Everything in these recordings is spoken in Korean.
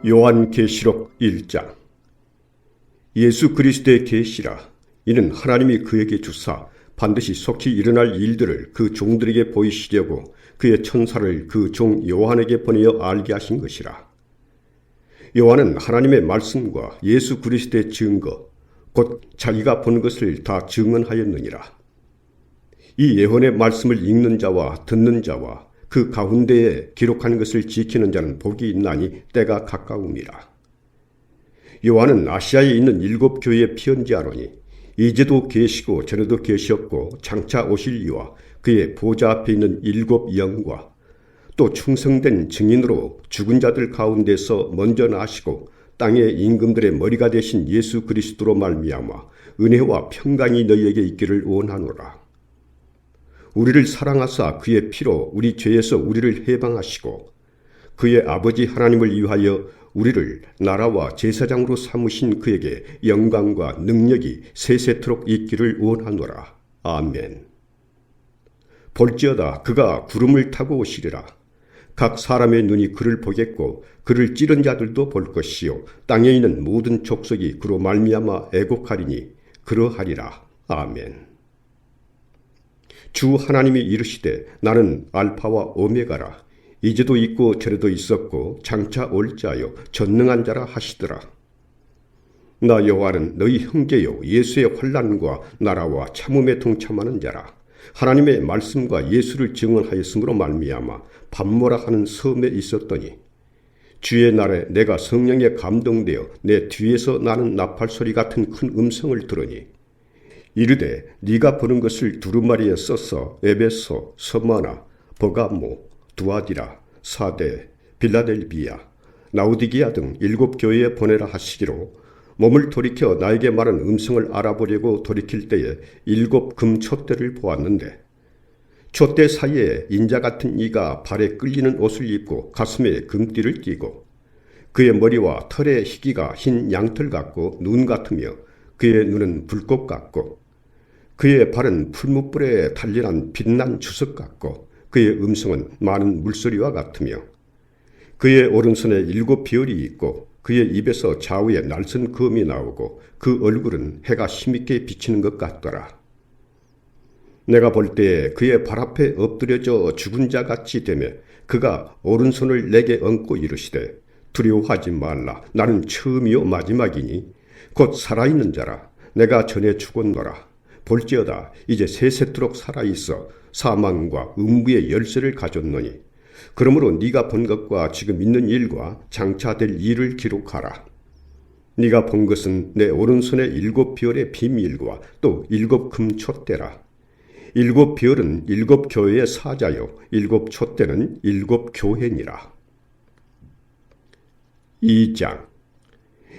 요한계시록 1장. 예수 그리스도의 계시라. 이는 하나님이 그에게 주사 반드시 속히 일어날 일들을 그 종들에게 보이시려고 그의 천사를 그 종 요한에게 보내어 알게 하신 것이라. 요한은 하나님의 말씀과 예수 그리스도의 증거, 곧 자기가 본 것을 다 증언하였느니라. 이 예언의 말씀을 읽는 자와 듣는 자와 그 가운데에 기록한 것을 지키는 자는 복이 있나니 때가 가까움이라. 요한은 아시아에 있는 7 교회에 편지하노니 이제도 계시고 전에도 계셨고 장차 오실 이와 그의 보좌 앞에 있는 7 영과 또 충성된 증인으로 죽은 자들 가운데서 먼저 나시고 땅의 임금들의 머리가 되신 예수 그리스도로 말미암아 은혜와 평강이 너희에게 있기를 원하노라. 우리를 사랑하사 그의 피로 우리 죄에서 우리를 해방하시고 그의 아버지 하나님을 위하여 우리를 나라와 제사장으로 삼으신 그에게 영광과 능력이 세세토록 있기를 원하노라. 아멘. 볼지어다 그가 구름을 타고 오시리라. 각 사람의 눈이 그를 보겠고 그를 찌른 자들도 볼 것이요 땅에 있는 모든 족속이 그로 말미암아 애곡하리니 그러하리라. 아멘. 주 하나님이 이르시되 나는 알파와 오메가라. 이제도 있고 전에도 있었고 장차 올 자요 전능한 자라 하시더라. 나 요한은 너희 형제요 예수의 환난과 나라와 참음에 동참하는 자라. 하나님의 말씀과 예수를 증언하였으므로 말미암아 밤모라 하는 섬에 있었더니 주의 날에 내가 성령에 감동되어 내 뒤에서 나는 나팔소리 같은 큰 음성을 들으니 이르되 네가 보는 것을 두루마리에 써서 에베소, 서마나, 버가모, 두아디라, 사데, 빌라델비아, 라우디기아 등 7 교회에 보내라 하시기로 몸을 돌이켜 나에게 말한 음성을 알아보려고 돌이킬 때에 7 금촛대를 보았는데 촛대 사이에 인자 같은 이가 발에 끌리는 옷을 입고 가슴에 금띠를 띠고 그의 머리와 털의 희기가 흰 양털 같고 눈 같으며 그의 눈은 불꽃 같고 그의 발은 풀무불에 달린한 빛난 주석 같고 그의 음성은 많은 물소리와 같으며 그의 오른손에 7 비열이 있고 그의 입에서 좌우에 날선 검이 나오고 그 얼굴은 해가 힘있게 비치는 것 같더라. 내가 볼 때에 그의 발 앞에 엎드려져 죽은 자 같이 되며 그가 오른손을 내게 얹고 이르시되 두려워하지 말라. 나는 처음이요 마지막이니 곧 살아있는 자라. 내가 전에 죽었노라. 볼지어다 이제 세세토록 살아있어 사망과 음부의 열쇠를 가졌노니 그러므로 네가 본 것과 지금 있는 일과 장차 될 일을 기록하라. 네가 본 것은 내 오른손의 7 비열의 비밀과 또 7 금촛대라. 7 비열은 7 교회의 사자요 7 촛대는 7 교회니라. 2장.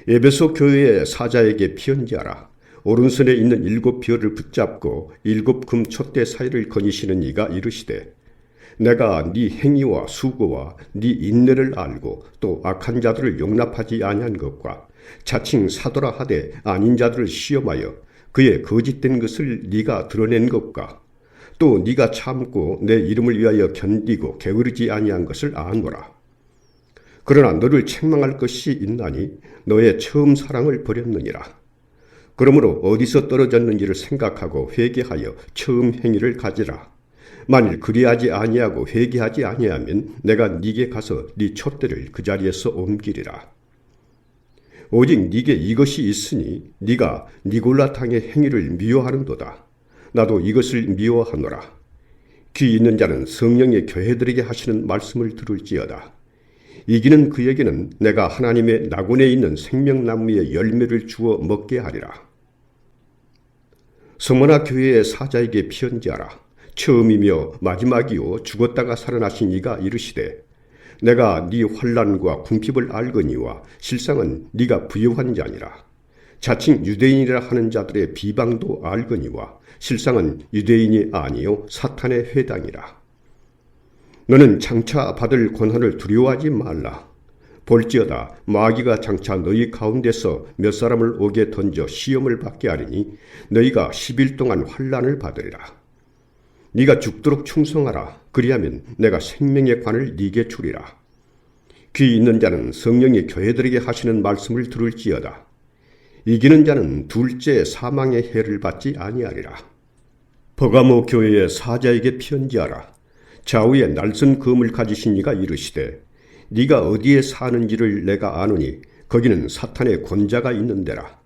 에베소 교회의 사자에게 편지하라. 오른손에 있는 7 비열을 붙잡고 7 금촛대 사이를 거니시는 이가 이르시되 내가 네 행위와 수고와 네 인내를 알고 또 악한 자들을 용납하지 아니한 것과 자칭 사도라 하되 아닌 자들을 시험하여 그의 거짓된 것을 네가 드러낸 것과 또 네가 참고 내 이름을 위하여 견디고 게으르지 아니한 것을 아노라. 그러나 너를 책망할 것이 있나니 너의 처음 사랑을 버렸느니라. 그러므로 어디서 떨어졌는지를 생각하고 회개하여 처음 행위를 가지라. 만일 그리하지 아니하고 회개하지 아니하면 내가 네게 가서 네 촛대를 그 자리에서 옮기리라. 오직 네게 이것이 있으니 네가 니골라탕의 행위를 미워하는도다. 나도 이것을 미워하노라. 귀 있는 자는 성령의 교회들에게 하시는 말씀을 들을지어다. 이기는 그에게는 내가 하나님의 낙원에 있는 생명나무의 열매를 주어 먹게 하리라. 서머나 교회의 사자에게 편지하라. 처음이며 마지막이요 죽었다가 살아나신 이가 이르시되 내가 네 환난과 궁핍을 알거니와 실상은 네가 부요한 자니라. 자칭 유대인이라 하는 자들의 비방도 알거니와 실상은 유대인이 아니요 사탄의 회당이라. 너는 장차 받을 고난을 두려워하지 말라. 볼지어다 마귀가 장차 너희 가운데서 몇 사람을 옥에 던져 시험을 받게 하리니 너희가 10일 동안 환난을 받으리라. 네가 죽도록 충성하라. 그리하면 내가 생명의 관을 네게 주리라. 귀 있는 자는 성령이 교회들에게 하시는 말씀을 들을지어다. 이기는 자는 둘째 사망의 해를 받지 아니하리라. 버가모 교회의 사자에게 편지하라. 좌우에 날선 검을 가지신 이가 이르시되 네가 어디에 사는지를 내가 아노니 거기는 사탄의 권자가 있는 데라.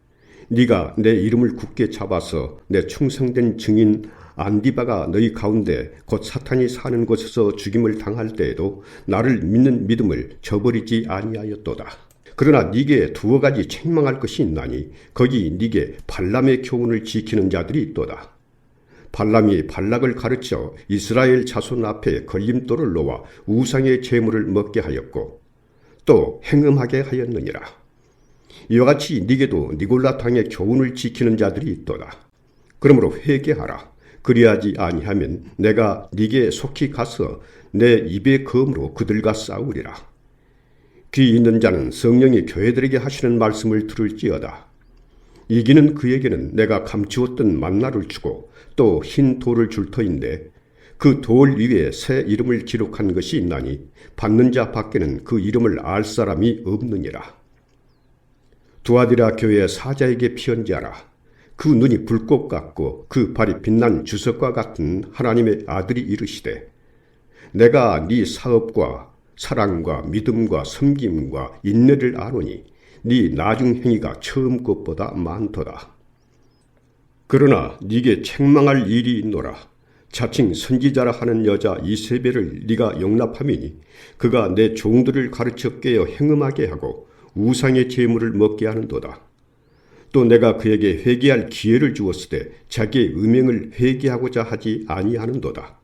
네가 내 이름을 굳게 잡아서 내 충성된 증인 안디바가 너희 가운데 곧 사탄이 사는 곳에서 죽임을 당할 때에도 나를 믿는 믿음을 저버리지 아니하였도다. 그러나 네게 두어 가지 책망할 것이 있나니 거기 네게 발람의 교훈을 지키는 자들이 있도다. 발람이 발락을 가르쳐 이스라엘 자손 앞에 걸림돌을 놓아 우상의 제물을 먹게 하였고 또 행음하게 하였느니라. 이와 같이 네게도 니골라 당의 교훈을 지키는 자들이 있도다. 그러므로 회개하라. 그리하지 아니하면 내가 네게 속히 가서 내 입의 검으로 그들과 싸우리라. 귀 있는 자는 성령이 교회들에게 하시는 말씀을 들을지어다. 이기는 그에게는 내가 감추었던 만나를 주고 또 흰 돌을 줄 터인데 그 돌 위에 새 이름을 기록한 것이 있나니 받는 자 밖에는 그 이름을 알 사람이 없느니라. 두아디라 교회의 사자에게 편지하라. 그 눈이 불꽃 같고 그 발이 빛난 주석과 같은 하나님의 아들이 이르시되 내가 네 사업과 사랑과 믿음과 섬김과 인내를 아노니 네 나중 행위가 처음 것보다 많도다. 그러나 네게 책망할 일이 있노라. 자칭 선지자라 하는 여자 이세벨을 네가 용납함이니 그가 내 종들을 가르쳐 깨어 행음하게 하고 우상의 제물을 먹게 하는도다. 또 내가 그에게 회개할 기회를 주었으되 자기의 음행을 회개하고자 하지 아니하는도다.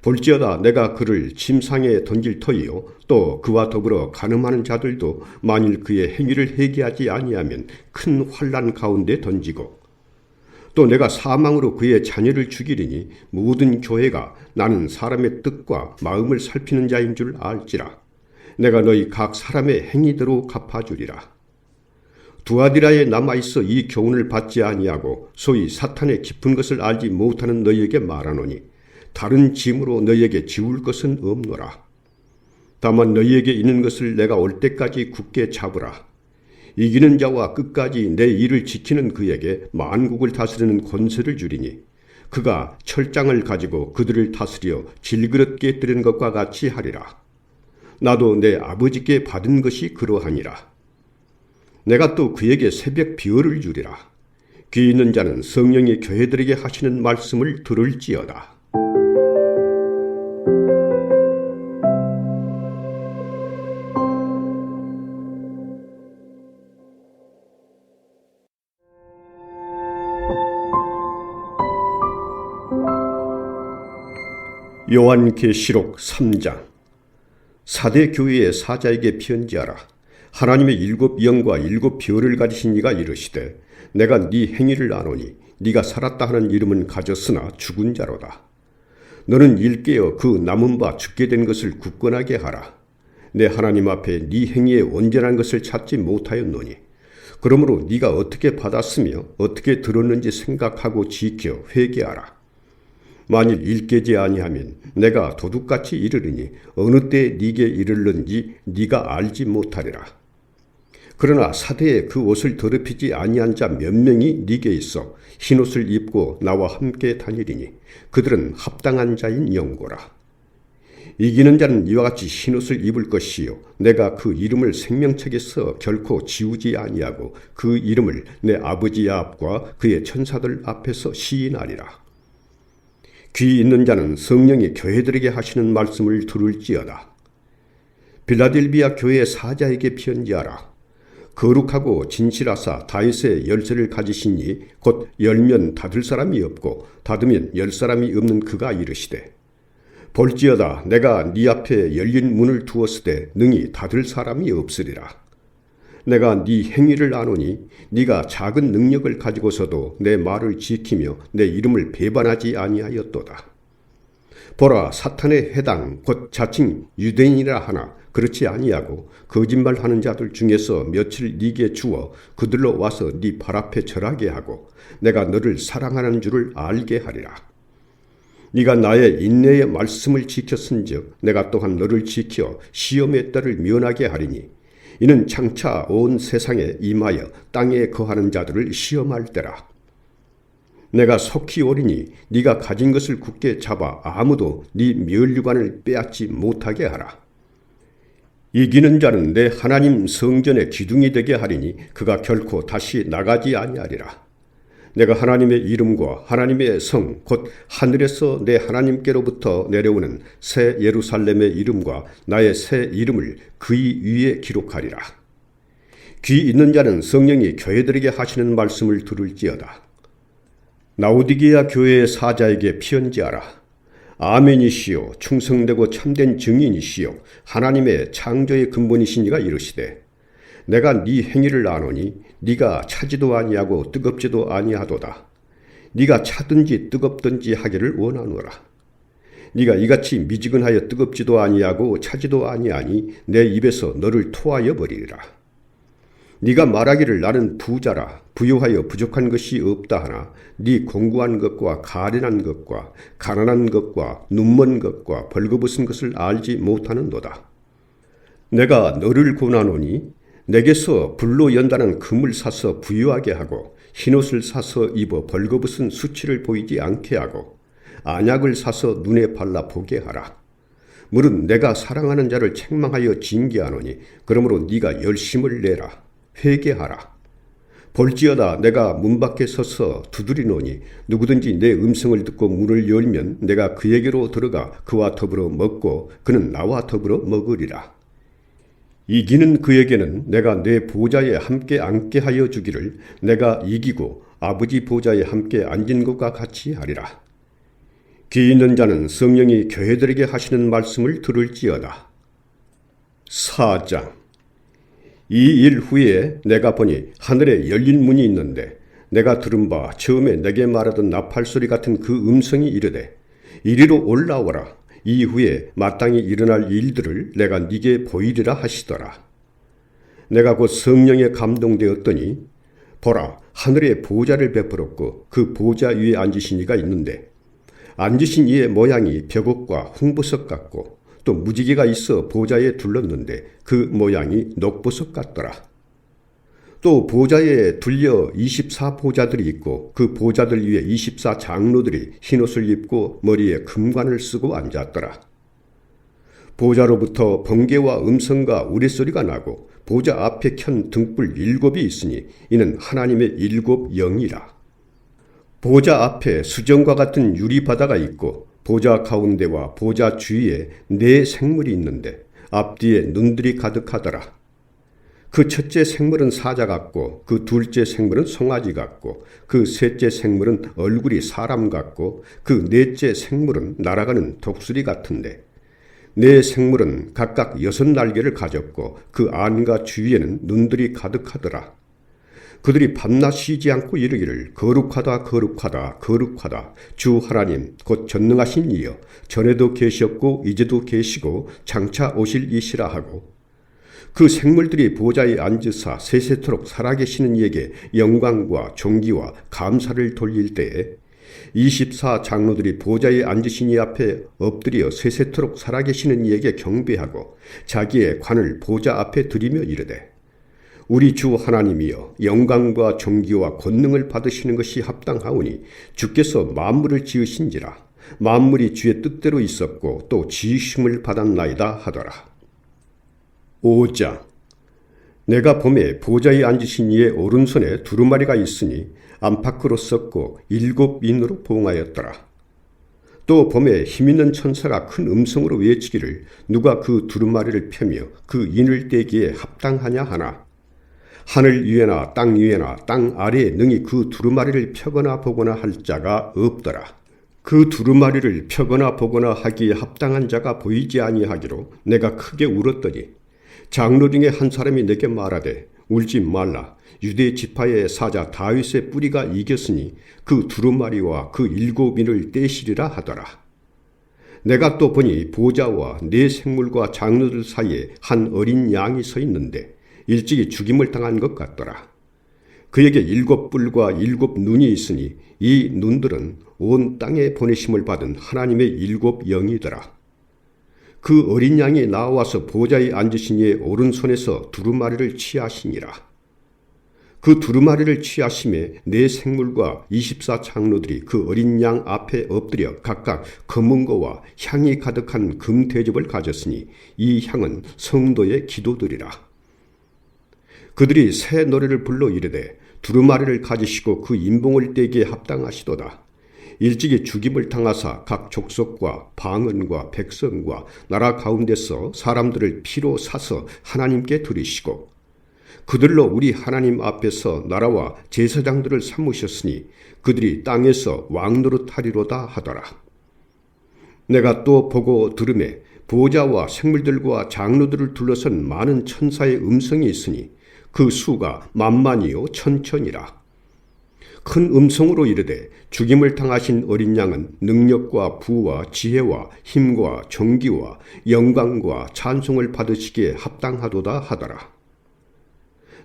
볼지어다 내가 그를 침상에 던질 터이요 또 그와 더불어 간음하는 자들도 만일 그의 행위를 회개하지 아니하면 큰 환난 가운데 던지고 또 내가 사망으로 그의 자녀를 죽이리니 모든 교회가 나는 사람의 뜻과 마음을 살피는 자인 줄 알지라. 내가 너희 각 사람의 행위대로 갚아주리라. 두아디라에 남아있어 이 교훈을 받지 아니하고 소위 사탄의 깊은 것을 알지 못하는 너희에게 말하노니 다른 짐으로 너희에게 지울 것은 없노라. 다만 너희에게 있는 것을 내가 올 때까지 굳게 잡으라. 이기는 자와 끝까지 내 일을 지키는 그에게 만국을 다스리는 권세를 주리니 그가 철장을 가지고 그들을 다스려 질그릇 깨뜨리는 것과 같이 하리라. 나도 내 아버지께 받은 것이 그러하니라. 내가 또 그에게 새벽 비어를 주리라. 귀 있는 자는 성령이 교회들에게 하시는 말씀을 들을지어다. 요한계시록 3장. 사대 교회의 사자에게 편지하라. 하나님의 7 영과 7 별을 가지신 이가 이르시되 내가 네 행위를 아노니 네가 살았다 하는 이름은 가졌으나 죽은 자로다. 너는 일깨어 그 남은 바 죽게 된 것을 굳건하게 하라. 내 하나님 앞에 네 행위에 온전한 것을 찾지 못하였노니 그러므로 네가 어떻게 받았으며 어떻게 들었는지 생각하고 지켜 회개하라. 만일 일깨지 아니하면 내가 도둑같이 이르리니 어느 때에 네게 이르렀는지 네가 알지 못하리라. 그러나 사대에 그 옷을 더럽히지 아니한 자 몇 명이 네게 있어 흰옷을 입고 나와 함께 다니리니 그들은 합당한 자인 영고라. 이기는 자는 이와 같이 흰옷을 입을 것이요 내가 그 이름을 생명책에서 결코 지우지 아니하고 그 이름을 내 아버지 앞과 그의 천사들 앞에서 시인하리라. 귀 있는 자는 성령이 교회들에게 하시는 말씀을 들을지어다. 빌라델비아 교회의 사자에게 편지하라. 거룩하고 진실하사 다윗의 열쇠를 가지시니 곧 열면 닫을 사람이 없고 닫으면 열 사람이 없는 그가 이르시되 볼지어다 내가 네 앞에 열린 문을 두었으되 능히 닫을 사람이 없으리라. 내가 네 행위를 아노니 네가 작은 능력을 가지고서도 내 말을 지키며 내 이름을 배반하지 아니하였도다. 보라 사탄의 회당 곧 자칭 유대인이라 하나 그렇지 아니하고 거짓말하는 자들 중에서 며칠 네게 주어 그들로 와서 네 발 앞에 절하게 하고 내가 너를 사랑하는 줄을 알게 하리라. 네가 나의 인내의 말씀을 지켰은즉 내가 또한 너를 지켜 시험의 때를 면하게 하리니 이는 장차 온 세상에 임하여 땅에 거하는 자들을 시험할 때라. 내가 속히 오리니 네가 가진 것을 굳게 잡아 아무도 네 면류관을 빼앗지 못하게 하라. 이기는 자는 내 하나님 성전의 기둥이 되게 하리니 그가 결코 다시 나가지 아니하리라. 내가 하나님의 이름과 하나님의 성 곧 하늘에서 내 하나님께로부터 내려오는 새 예루살렘의 이름과 나의 새 이름을 그의 위에 기록하리라. 귀 있는 자는 성령이 교회들에게 하시는 말씀을 들을지어다. 라오디게아 교회의 사자에게 편지하라. 아멘이시요 충성되고 참된 증인이시요 하나님의 창조의 근본이신 이가 이르시되 내가 네 행위를 아노니 네가 차지도 아니하고 뜨겁지도 아니하도다. 네가 차든지 뜨겁든지 하기를 원하노라. 네가 이같이 미지근하여 뜨겁지도 아니하고 차지도 아니하니 내 입에서 너를 토하여 버리리라. 네가 말하기를 나는 부자라 부유하여 부족한 것이 없다 하나 네 공고한 것과 가련한 것과 가난한 것과 눈먼 것과 벌거벗은 것을 알지 못하는도다. 내가 너를 권하노니 내게서 불로 연다는 금을 사서 부유하게 하고 흰옷을 사서 입어 벌거벗은 수치를 보이지 않게 하고 안약을 사서 눈에 발라 보게 하라. 물은 내가 사랑하는 자를 책망하여 징계하노니 그러므로 네가 열심을 내라. 회개하라. 볼지어다 내가 문 밖에 서서 두드리노니 누구든지 내 음성을 듣고 문을 열면 내가 그에게로 들어가 그와 더불어 먹고 그는 나와 더불어 먹으리라. 이기는 그에게는 내가 내 보좌에 함께 앉게 하여 주기를 내가 이기고 아버지 보좌에 함께 앉은 것과 같이 하리라. 귀 있는 자는 성령이 교회들에게 하시는 말씀을 들을지어다. 4장. 이 일 후에 내가 보니 하늘에 열린 문이 있는데 내가 들은 바 처음에 내게 말하던 나팔소리 같은 그 음성이 이르되 이리로 올라오라. 이후에 마땅히 일어날 일들을 내가 네게 보이리라 하시더라. 내가 곧 성령에 감동되었더니 보라 하늘에 보좌를 베풀었고 그 보좌 위에 앉으신 이가 있는데 앉으신 이의 모양이 벽옥과 홍보석 같고 또 무지개가 있어 보좌에 둘렀는데 그 모양이 녹보석 같더라. 또 보좌에 둘려 24보좌들이 있고 그 보좌들 위에 24장로들이 흰옷을 입고 머리에 금관을 쓰고 앉았더라. 보좌로부터 번개와 음성과 우레소리가 나고 보좌 앞에 켠 등불 7이 있으니 이는 하나님의 7 영이라. 보좌 앞에 수정과 같은 유리바다가 있고 보좌 가운데와 보좌 주위에 4 생물이 있는데 앞뒤에 눈들이 가득하더라. 그 첫째 생물은 사자 같고 그 둘째 생물은 송아지 같고 그 셋째 생물은 얼굴이 사람 같고 그 넷째 생물은 날아가는 독수리 같은데 4 생물은 각각 6 날개를 가졌고 그 안과 주위에는 눈들이 가득하더라. 그들이 밤낮 쉬지 않고 이르기를 거룩하다 거룩하다 거룩하다 주 하나님 곧 전능하신 이여 전에도 계셨고 이제도 계시고 장차 오실 이시라 하고 그 생물들이 보좌에 앉으사 세세토록 살아계시는 이에게 영광과 존귀와 감사를 돌릴 때에 24장로들이 보좌에 앉으신 이 앞에 엎드려 세세토록 살아계시는 이에게 경배하고 자기의 관을 보좌 앞에 들이며 이르되 우리 주 하나님이여 영광과 존귀와 권능을 받으시는 것이 합당하오니 주께서 만물을 지으신지라 만물이 주의 뜻대로 있었고 또 지으심을 받았나이다 하더라. 5장. 내가 보매 보좌에 앉으신 이의 오른손에 두루마리가 있으니 안팎으로 썩고 7인으로 봉하였더라. 또 보매 힘있는 천사가 큰 음성으로 외치기를 누가 그 두루마리를 펴며 그 인을 떼기에 합당하냐 하나 하늘 위에나 땅 위에나 땅 아래에 능히 그 두루마리를 펴거나 보거나 할 자가 없더라. 그 두루마리를 펴거나 보거나 하기에 합당한 자가 보이지 아니하기로 내가 크게 울었더니 장로 중에 한 사람이 내게 말하되 울지 말라. 유대 지파의 사자 다윗의 뿌리가 이겼으니 그 두루마리와 그 7인을 떼시리라 하더라. 내가 또 보니 보좌와 4 생물과 장로들 사이에 한 어린 양이 서 있는데 일찍이 죽임을 당한 것 같더라. 그에게 7뿔과 7눈이 있으니 이 눈들은 온 땅에 보내심을 받은 하나님의 7영이더라. 그 어린 양이 나와서 보좌에 앉으신 이의 오른손에서 두루마리를 취하시니라. 그 두루마리를 취하심에 네 생물과 24장로들이 그 어린 양 앞에 엎드려 각각 검은 거와 향이 가득한 금 대접을 가졌으니 이 향은 성도의 기도들이라. 그들이 새 노래를 불러 이르되 두루마리를 가지시고 그 인봉을 떼기에 합당하시도다. 일찍이 죽임을 당하사 각 족속과 방언과 백성과 나라 가운데서 사람들을 피로 사서 하나님께 드리시고 그들로 우리 하나님 앞에서 나라와 제사장들을 삼으셨으니 그들이 땅에서 왕노릇하리로다 하더라. 내가 또 보고 들으매 보좌와 생물들과 장로들을 둘러선 많은 천사의 음성이 있으니 그 수가 만만이요 천천이라. 큰 음성으로 이르되 죽임을 당하신 어린 양은 능력과 부와 지혜와 힘과 존귀와 영광과 찬송을 받으시기에 합당하도다 하더라.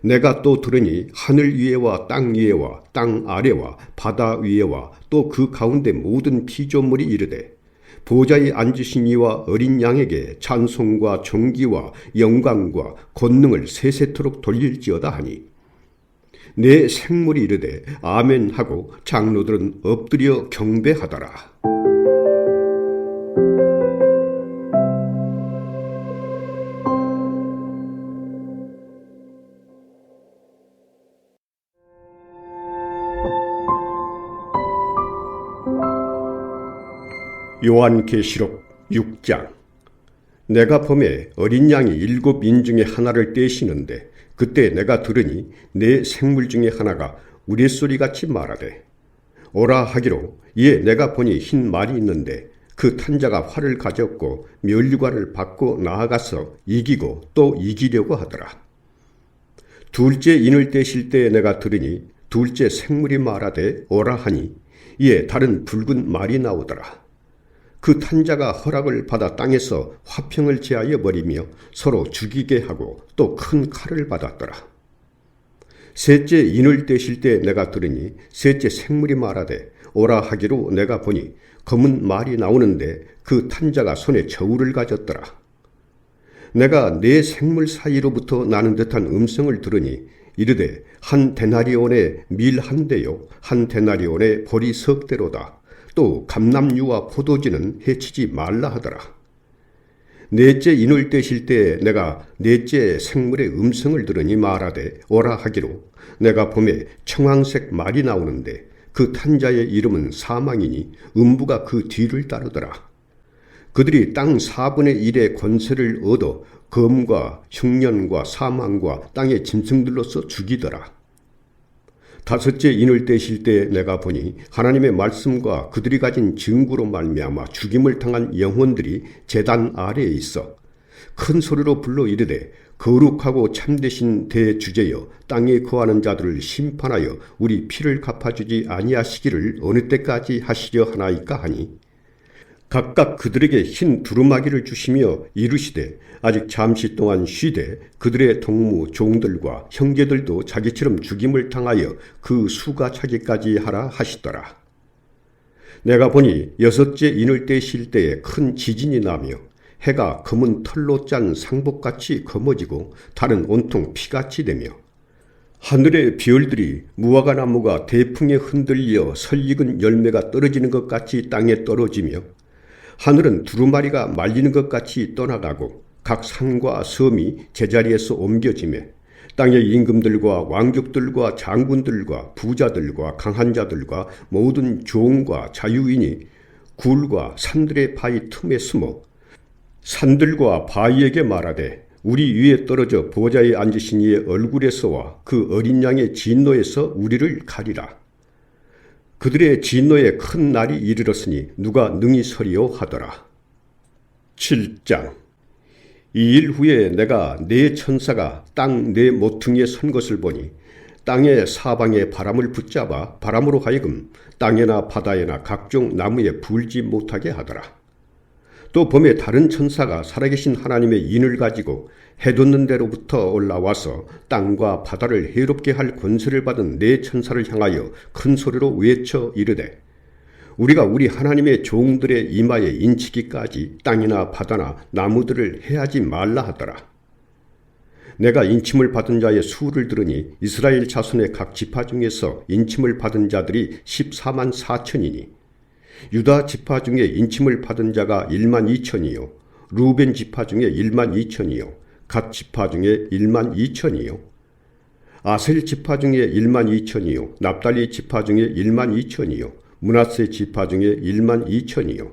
내가 또 들으니 하늘 위에와 땅 위에와 땅 아래와 바다 위에와 또 그 가운데 모든 피조물이 이르되 보좌에 앉으신 이와 어린 양에게 찬송과 존귀와 영광과 권능을 세세토록 돌릴지어다 하니 내 생물이 이르되 아멘 하고 장로들은 엎드려 경배하더라. 요한계시록 6장. 내가 범에 어린 양이 7인 중에 하나를 떼시는데 그때 내가 들으니 내 생물 중에 하나가 우레소리같이 말하되 오라 하기로 이에 내가 보니 흰 말이 있는데 그 탄자가 활을 가졌고 면류관을 받고 나아가서 이기고 또 이기려고 하더라. 둘째 인을 떼실 때에 내가 들으니 둘째 생물이 말하되 오라 하니 이에 다른 붉은 말이 나오더라. 그 탄자가 허락을 받아 땅에서 화평을 제하여 버리며 서로 죽이게 하고 또 큰 칼을 받았더라. 셋째 인을 떼실 때 내가 들으니 셋째 생물이 말하되 오라 하기로 내가 보니 검은 말이 나오는데 그 탄자가 손에 저울을 가졌더라. 내가 네 생물 사이로부터 나는 듯한 음성을 들으니 이르되 한 데나리온에 밀 한 대요 한 데나리온에 보리 석 대로다. 또 감람류와 포도주는 해치지 말라 하더라. 넷째 인을 떼실 때 내가 넷째 생물의 음성을 들으니 말하되 오라 하기로 내가 봄에 청황색 말이 나오는데 그 탄자의 이름은 사망이니 음부가 그 뒤를 따르더라. 그들이 땅 4분의 1의 권세를 얻어 검과 흉년과 사망과 땅의 짐승들로서 죽이더라. 다섯째 인을 떼실 때 내가 보니 하나님의 말씀과 그들이 가진 증거로 말미암아 죽임을 당한 영혼들이 제단 아래에 있어 큰 소리로 불러 이르되 거룩하고 참되신 대주제여 땅에 거하는 자들을 심판하여 우리 피를 갚아주지 아니하시기를 어느 때까지 하시려 하나이까 하니 각각 그들에게 흰 두루마기를 주시며 이르시되 아직 잠시 동안 쉬되 그들의 동무 종들과 형제들도 자기처럼 죽임을 당하여 그 수가 차기까지 하라 하시더라. 내가 보니 여섯째 인을 떼실 때에 큰 지진이 나며 해가 검은 털로 짠 상복같이 검어지고 달은 온통 피같이 되며 하늘의 별들이 무화과 나무가 대풍에 흔들려 설익은 열매가 떨어지는 것 같이 땅에 떨어지며 하늘은 두루마리가 말리는 것 같이 떠나가고 각 산과 섬이 제자리에서 옮겨지며 땅의 임금들과 왕족들과 장군들과 부자들과 강한 자들과 모든 종과 자유인이 굴과 산들의 바위 틈에 숨어 산들과 바위에게 말하되 우리 위에 떨어져 보좌에 앉으신 이의 얼굴에서와 그 어린 양의 진노에서 우리를 가리라. 그들의 진노에 큰 날이 이르렀으니 누가 능히 서리요 하더라. 7장. 이 일 후에 내가 네 천사가 땅 네 모퉁이에 선 것을 보니 땅의 사방에 바람을 붙잡아 바람으로 하여금 땅에나 바다에나 각종 나무에 불지 못하게 하더라. 또 범에 다른 천사가 살아계신 하나님의 인을 가지고 해돋는 데로부터 올라와서 땅과 바다를 해롭게 할 권세를 받은 네 천사를 향하여 큰 소리로 외쳐 이르되 우리가 우리 하나님의 종들의 이마에 인치기까지 땅이나 바다나 나무들을 해하지 말라 하더라. 내가 인침을 받은 자의 수를 들으니 이스라엘 자손의 각 지파 중에서 인침을 받은 자들이 14만 4천이니 유다 지파 중에 인침을 받은 자가 1만 2천이요 루벤 지파 중에 1만 2천이요 갓 지파 중에 1만 2천이요 아셀 지파 중에 1만 2천이요 납달리 지파 중에 1만 2천이요 므낫세 지파 중에 1만 2천이요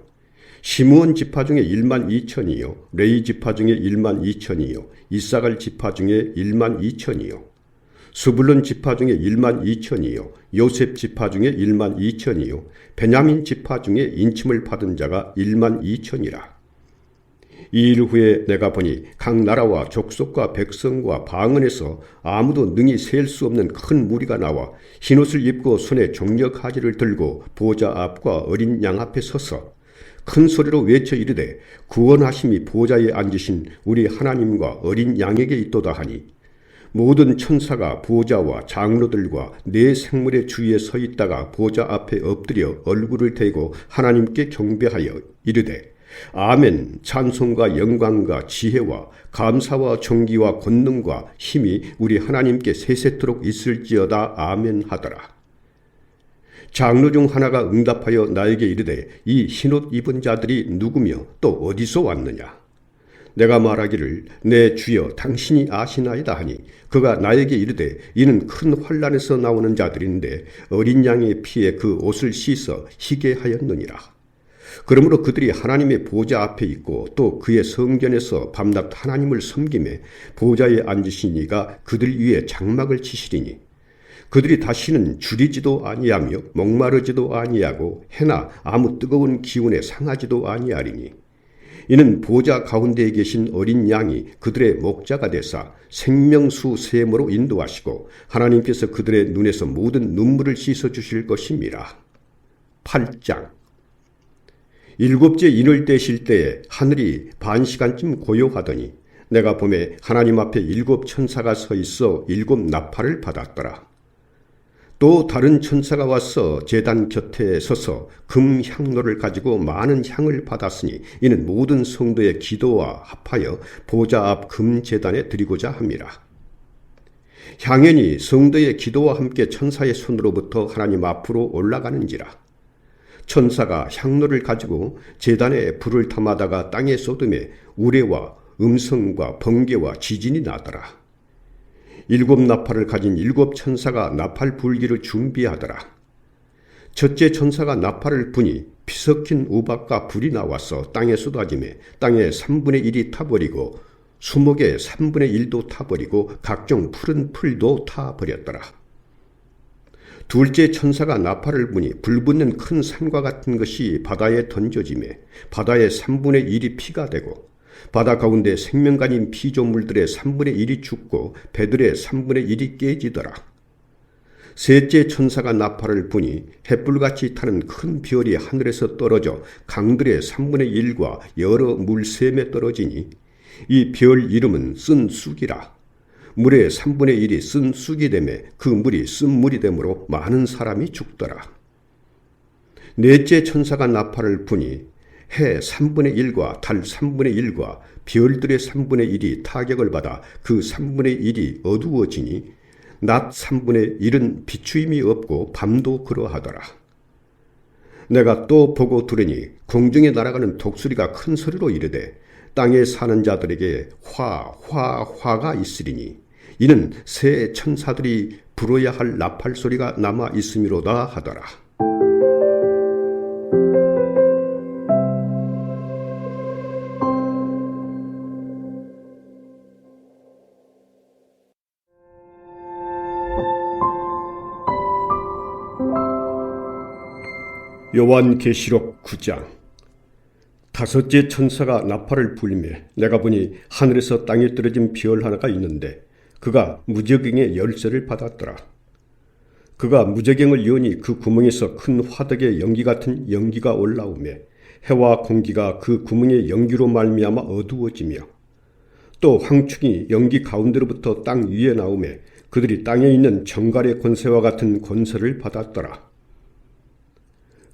시므온 지파 중에 1만 2천이요 레위 지파 중에 1만 2천이요 이사갈 지파 중에 1만 2천이요 스불론 지파 중에 1만 2천이요 요셉 지파 중에 1만 2천이요 베냐민 지파 중에 인침을 받은 자가 1만 2천이라. 이 일 후에 내가 보니 각 나라와 족속과 백성과 방언에서 아무도 능히 셀 수 없는 큰 무리가 나와 흰옷을 입고 손에 종려가지를 들고 보좌 앞과 어린 양 앞에 서서 큰 소리로 외쳐 이르되 구원하심이 보좌에 앉으신 우리 하나님과 어린 양에게 있도다 하니 모든 천사가 보좌와 장로들과 네 생물의 주위에 서 있다가 보좌 앞에 엎드려 얼굴을 대고 하나님께 경배하여 이르되 아멘. 찬송과 영광과 지혜와 감사와 존귀와 권능과 힘이 우리 하나님께 세세토록 있을지어다. 아멘 하더라. 장로 중 하나가 응답하여 나에게 이르되 이 흰옷 입은 자들이 누구며 또 어디서 왔느냐. 내가 말하기를 내 주여 당신이 아시나이다 하니 그가 나에게 이르되 이는 큰 환난에서 나오는 자들인데 어린 양의 피에 그 옷을 씻어 희게 하였느니라. 그러므로 그들이 하나님의 보좌 앞에 있고 또 그의 성전에서 밤낮 하나님을 섬기매 보좌에 앉으신 이가 그들 위에 장막을 치시리니 그들이 다시는 줄이지도 아니하며 목마르지도 아니하고 해나 아무 뜨거운 기운에 상하지도 아니하리니 이는 보좌 가운데에 계신 어린 양이 그들의 목자가 되사 생명수 샘으로 인도하시고 하나님께서 그들의 눈에서 모든 눈물을 씻어주실 것임이라. 8장. 일곱째 인을 떼실 때에 하늘이 반시간쯤 고요하더니 내가 보매 하나님 앞에 7 천사가 서 있어 7 나팔을 받았더라. 또 다른 천사가 와서 제단 곁에 서서 금 향로를 가지고 많은 향을 받았으니 이는 모든 성도의 기도와 합하여 보좌 앞 금 제단에 드리고자 함이라. 향연이 성도의 기도와 함께 천사의 손으로부터 하나님 앞으로 올라가는지라. 천사가 향로를 가지고 제단에 불을 탐하다가 땅에 쏟음에 우레와 음성과 번개와 지진이 나더라. 7 나팔을 가진 7 천사가 나팔 불기를 준비하더라. 첫째 천사가 나팔을 부니 피 섞인 우박과 불이 나와서 땅에 쏟아지매 땅의 3분의 1이 타버리고 수목의 3분의 1도 타버리고 각종 푸른 풀도 타버렸더라. 둘째 천사가 나팔을 부니 불붙는 큰 산과 같은 것이 바다에 던져지매 바다의 3분의 1이 피가 되고 바다 가운데 생명간인 피조물들의 3분의 1이 죽고 배들의 3분의 1이 깨지더라. 셋째 천사가 나팔을 부니 햇불같이 타는 큰 별이 하늘에서 떨어져 강들의 3분의 1과 여러 물샘에 떨어지니 이 별 이름은 쓴 쑥이라. 물의 3분의 1이 쓴 쑥이 되매 그 물이 쓴 물이 되므로 많은 사람이 죽더라. 넷째 천사가 나팔을 부니 해 3분의 1과 달 3분의 1과 별들의 3분의 1이 타격을 받아 그 3분의 1이 어두워지니 낮 3분의 1은 비추임이 없고 밤도 그러하더라. 내가 또 보고 들으니 공중에 날아가는 독수리가 큰 소리로 이르되 땅에 사는 자들에게 화가 있으리니 이는 새 천사들이 불어야 할 나팔 소리가 남아 있음이로다 하더라. 요한계시록 9장. 다섯째 천사가 나팔을 불며 내가 보니 하늘에서 땅에 떨어진 별 하나가 있는데 그가 무저갱의 열쇠를 받았더라. 그가 무저갱을 여니 그 구멍에서 큰 화덕의 연기 같은 연기가 올라오며 해와 공기가 그 구멍의 연기로 말미암아 어두워지며 또 황충이 연기 가운데로부터 땅 위에 나오매 그들이 땅에 있는 정갈의 권세와 같은 권세를 받았더라.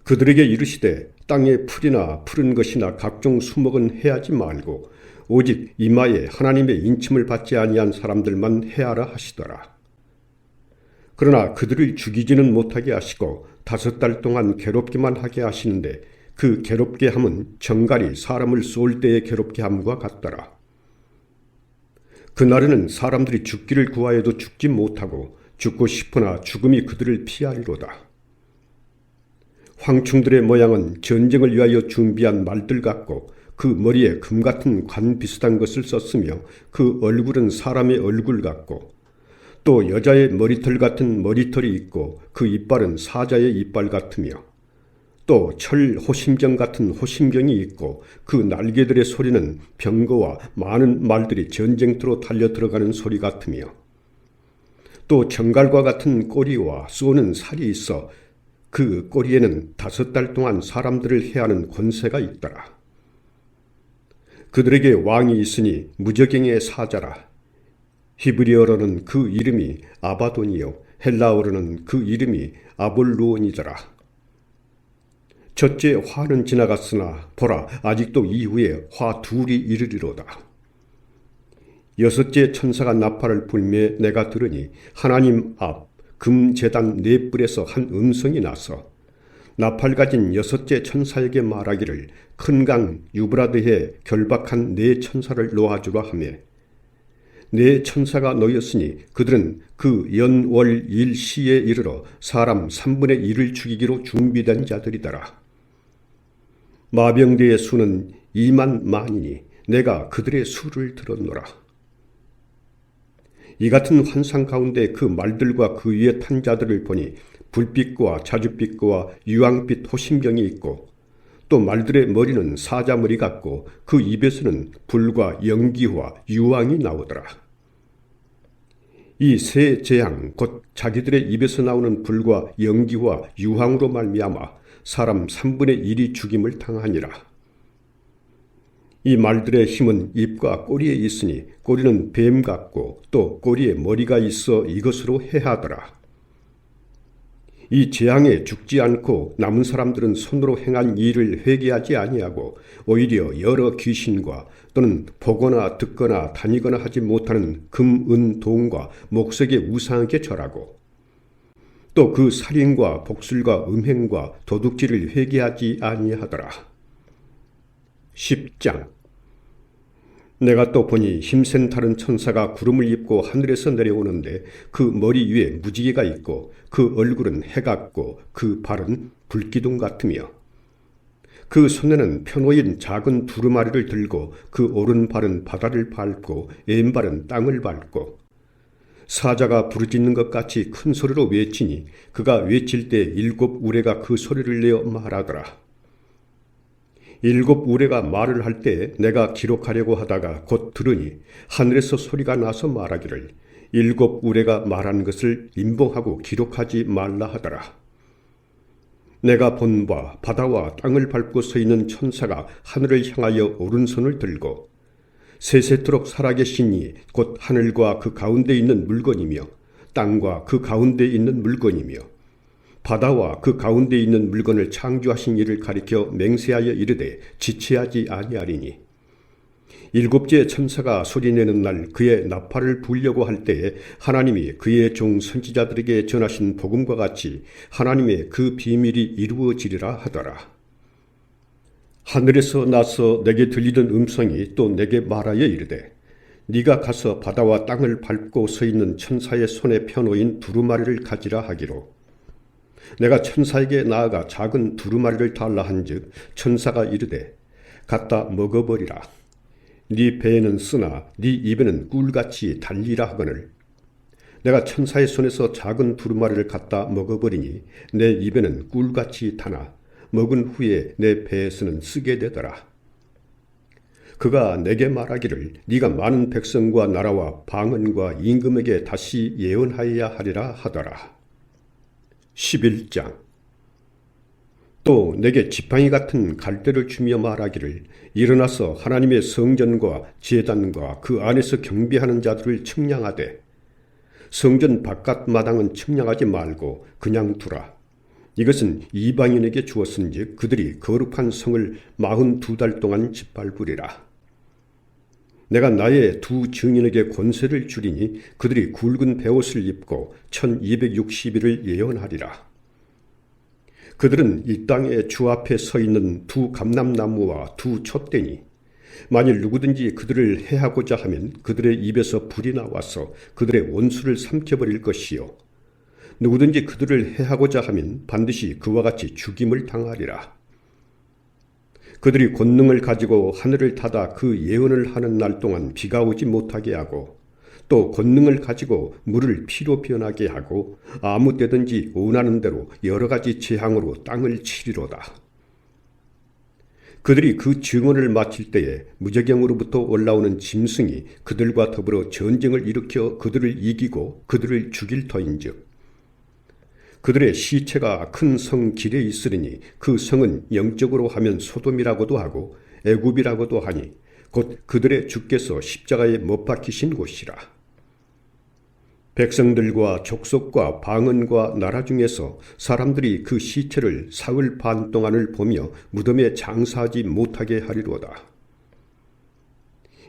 그들에게 이르시되 땅에 풀이나 푸른 것이나 각종 수목은 해하지 말고 오직 이마에 하나님의 인침을 받지 아니한 사람들만 해하라 하시더라. 그러나 그들을 죽이지는 못하게 하시고 5달 동안 괴롭기만 하게 하시는데 그 괴롭게 함은 정갈이 사람을 쏠 때의 괴롭게 함과 같더라. 그날에는 사람들이 죽기를 구하여도 죽지 못하고 죽고 싶으나 죽음이 그들을 피하리로다. 황충들의 모양은 전쟁을 위하여 준비한 말들 같고 그 머리에 금 같은 관 비슷한 것을 썼으며 그 얼굴은 사람의 얼굴 같고 또 여자의 머리털 같은 머리털이 있고 그 이빨은 사자의 이빨 같으며 또 철 호심경 같은 호심경이 있고 그 날개들의 소리는 병거와 많은 말들이 전쟁터로 달려 들어가는 소리 같으며 또 정갈과 같은 꼬리와 쏘는 살이 있어 그 꼬리에는 5달 동안 사람들을 해하는 권세가 있더라. 그들에게 왕이 있으니 무저갱의 사자라. 히브리어로는 그 이름이 아바돈이요 헬라어로는 그 이름이 아볼루온이더라. 첫째 화는 지나갔으나 보라 아직도 이후에 화 둘이 이르리로다. 6째 천사가 나팔을 불매 내가 들으니 하나님 앞 금제단 4뿔에서 한 음성이 나서 나팔 가진 6째 천사에게 말하기를 큰 강 유브라드에 결박한 4천사를 놓아주라 하며 4천사가 놓였으니 그들은 그 연월 일시에 이르러 사람 3분의 1을 죽이기로 준비된 자들이더라. 마병대의 수는 2만 만이니 내가 그들의 수를 들었노라. 이 같은 환상 가운데 그 말들과 그 위에 탄 자들을 보니 불빛과 자줏빛과 유황빛 호심경이 있고 또 말들의 머리는 사자 머리 같고 그 입에서는 불과 연기와 유황이 나오더라. 이 세 재앙 곧 자기들의 입에서 나오는 불과 연기와 유황으로 말미암아 사람 3분의 1이 죽임을 당하니라. 이 말들의 힘은 입과 꼬리에 있으니 꼬리는 뱀 같고 또 꼬리에 머리가 있어 이것으로 해하더라. 이 재앙에 죽지 않고 남은 사람들은 손으로 행한 일을 회개하지 아니하고 오히려 여러 귀신과 또는 보거나 듣거나 다니거나 하지 못하는 금, 은, 동과 목석의 우상에게 절하고 또 그 살인과 복술과 음행과 도둑질을 회개하지 아니하더라. 10장 내가 또 보니 힘센 다른 천사가 구름을 입고 하늘에서 내려오는데 그 머리 위에 무지개가 있고 그 얼굴은 해 같고 그 발은 불기둥 같으며 그 손에는 펴놓인 작은 두루마리를 들고 그 오른발은 바다를 밟고 왼발은 땅을 밟고 사자가 부르짖는 것 같이 큰 소리로 외치니 그가 외칠 때 7 우레가 그 소리를 내어 말하더라. 7 우레가 말을 할 때 내가 기록하려고 하다가 곧 들으니 하늘에서 소리가 나서 말하기를 7 우레가 말한 것을 임봉하고 기록하지 말라 하더라. 내가 본 바 바다와 땅을 밟고 서 있는 천사가 하늘을 향하여 오른손을 들고 세세토록 살아계신 이 곧 하늘과 그 가운데 있는 물건이며 땅과 그 가운데 있는 물건이며 바다와 그 가운데 있는 물건을 창조하신 이를 가리켜 맹세하여 이르되 지체하지 아니하리니 7째 천사가 소리내는 날 그의 나팔을 불려고 할 때에 하나님이 그의 종 선지자들에게 전하신 복음과 같이 하나님의 그 비밀이 이루어지리라 하더라. 하늘에서 나서 내게 들리던 음성이 또 내게 말하여 이르되 네가 가서 바다와 땅을 밟고 서 있는 천사의 손에 펴놓인 두루마리를 가지라 하기로 내가 천사에게 나아가 작은 두루마리를 달라 한즉 천사가 이르되 갖다 먹어버리라. 네 배에는 쓰나 네 입에는 꿀같이 달리라 하거늘 내가 천사의 손에서 작은 두루마리를 갖다 먹어버리니 내 입에는 꿀같이 타나 먹은 후에 내 배에서는 쓰게 되더라. 그가 내게 말하기를 네가 많은 백성과 나라와 방언과 임금에게 다시 예언하여야 하리라 하더라. 11장 또 내게 지팡이 같은 갈대를 주며 말하기를 일어나서 하나님의 성전과 제단과 그 안에서 경배하는 자들을 측량하되 성전 바깥 마당은 측량하지 말고 그냥 두라. 이것은 이방인에게 주었은즉 그들이 거룩한 성을 42달 동안 짓밟으리라. 내가 나의 두 증인에게 권세를 주리니 그들이 굵은 베옷을 입고 1260일을 예언하리라. 그들은 이 땅에 주 앞에 서 있는 두 감람나무와 두 촛대니 만일 누구든지 그들을 해하고자 하면 그들의 입에서 불이 나와서 그들의 원수를 삼켜버릴 것이요 누구든지 그들을 해하고자 하면 반드시 그와 같이 죽임을 당하리라. 그들이 권능을 가지고 하늘을 닫아 그 예언을 하는 날 동안 비가 오지 못하게 하고 또 권능을 가지고 물을 피로 변하게 하고 아무 때든지 원하는 대로 여러 가지 재앙으로 땅을 치리로다. 그들이 그 증언을 마칠 때에 무저경으로부터 올라오는 짐승이 그들과 더불어 전쟁을 일으켜 그들을 이기고 그들을 죽일 터인즉 그들의 시체가 큰 성 길에 있으리니 그 성은 영적으로 하면 소돔이라고도 하고 애굽이라고도 하니 곧 그들의 주께서 십자가에 못 박히신 곳이라. 백성들과 족속과 방언과 나라 중에서 사람들이 그 시체를 사흘 반 동안을 보며 무덤에 장사하지 못하게 하리로다.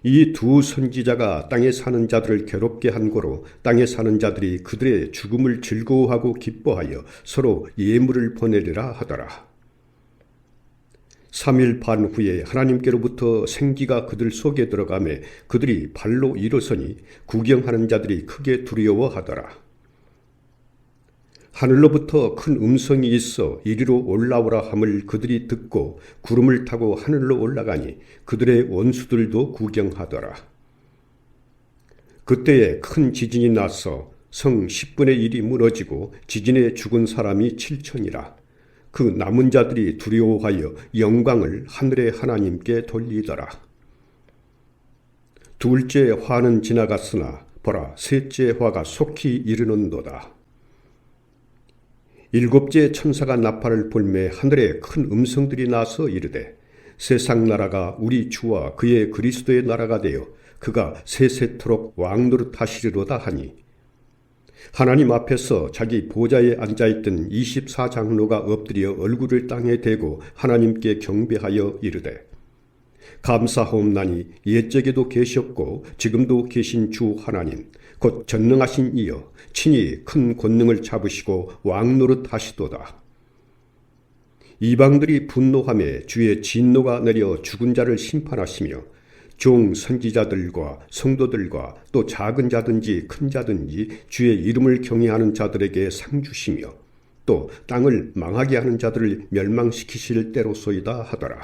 이 두 선지자가 땅에 사는 자들을 괴롭게 한 고로 땅에 사는 자들이 그들의 죽음을 즐거워하고 기뻐하여 서로 예물을 보내리라 하더라. 3일 반 후에 하나님께로부터 생기가 그들 속에 들어가매 그들이 발로 일어서니 구경하는 자들이 크게 두려워하더라. 하늘로부터 큰 음성이 있어 이리로 올라오라 함을 그들이 듣고 구름을 타고 하늘로 올라가니 그들의 원수들도 구경하더라. 그때에 큰 지진이 나서 성 10분의 1이 무너지고 지진에 죽은 사람이 7천이라. 그 남은 자들이 두려워하여 영광을 하늘의 하나님께 돌리더라. 둘째 화는 지나갔으나 보라 셋째 화가 속히 이르는도다. 일곱째 천사가 나팔을 불매 하늘에 큰 음성들이 나서 이르되 세상 나라가 우리 주와 그의 그리스도의 나라가 되어 그가 세세토록 왕노릇 하시리로다 하니 하나님 앞에서 자기 보좌에 앉아있던 24장로가 엎드려 얼굴을 땅에 대고 하나님께 경배하여 이르되 감사하옵나니 옛적에도 계셨고 지금도 계신 주 하나님 곧 전능하신 이여 친히 큰 권능을 잡으시고 왕노릇 하시도다. 이방들이 분노하며 주의 진노가 내려 죽은 자를 심판하시며 종 선지자들과 성도들과 또 작은 자든지 큰 자든지 주의 이름을 경외하는 자들에게 상 주시며 또 땅을 망하게 하는 자들을 멸망시키실 때로소이다 하더라.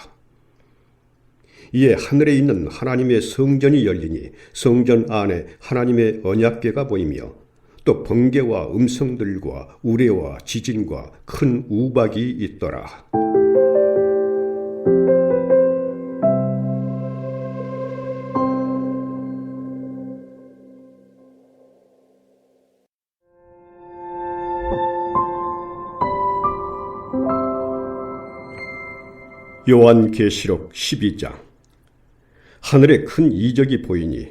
이에 하늘에 있는 하나님의 성전이 열리니 성전 안에 하나님의 언약궤가 보이며 또 번개와 음성들과 우레와 지진과 큰 우박이 있더라. 요한계시록 12장. 하늘에 큰 이적이 보이니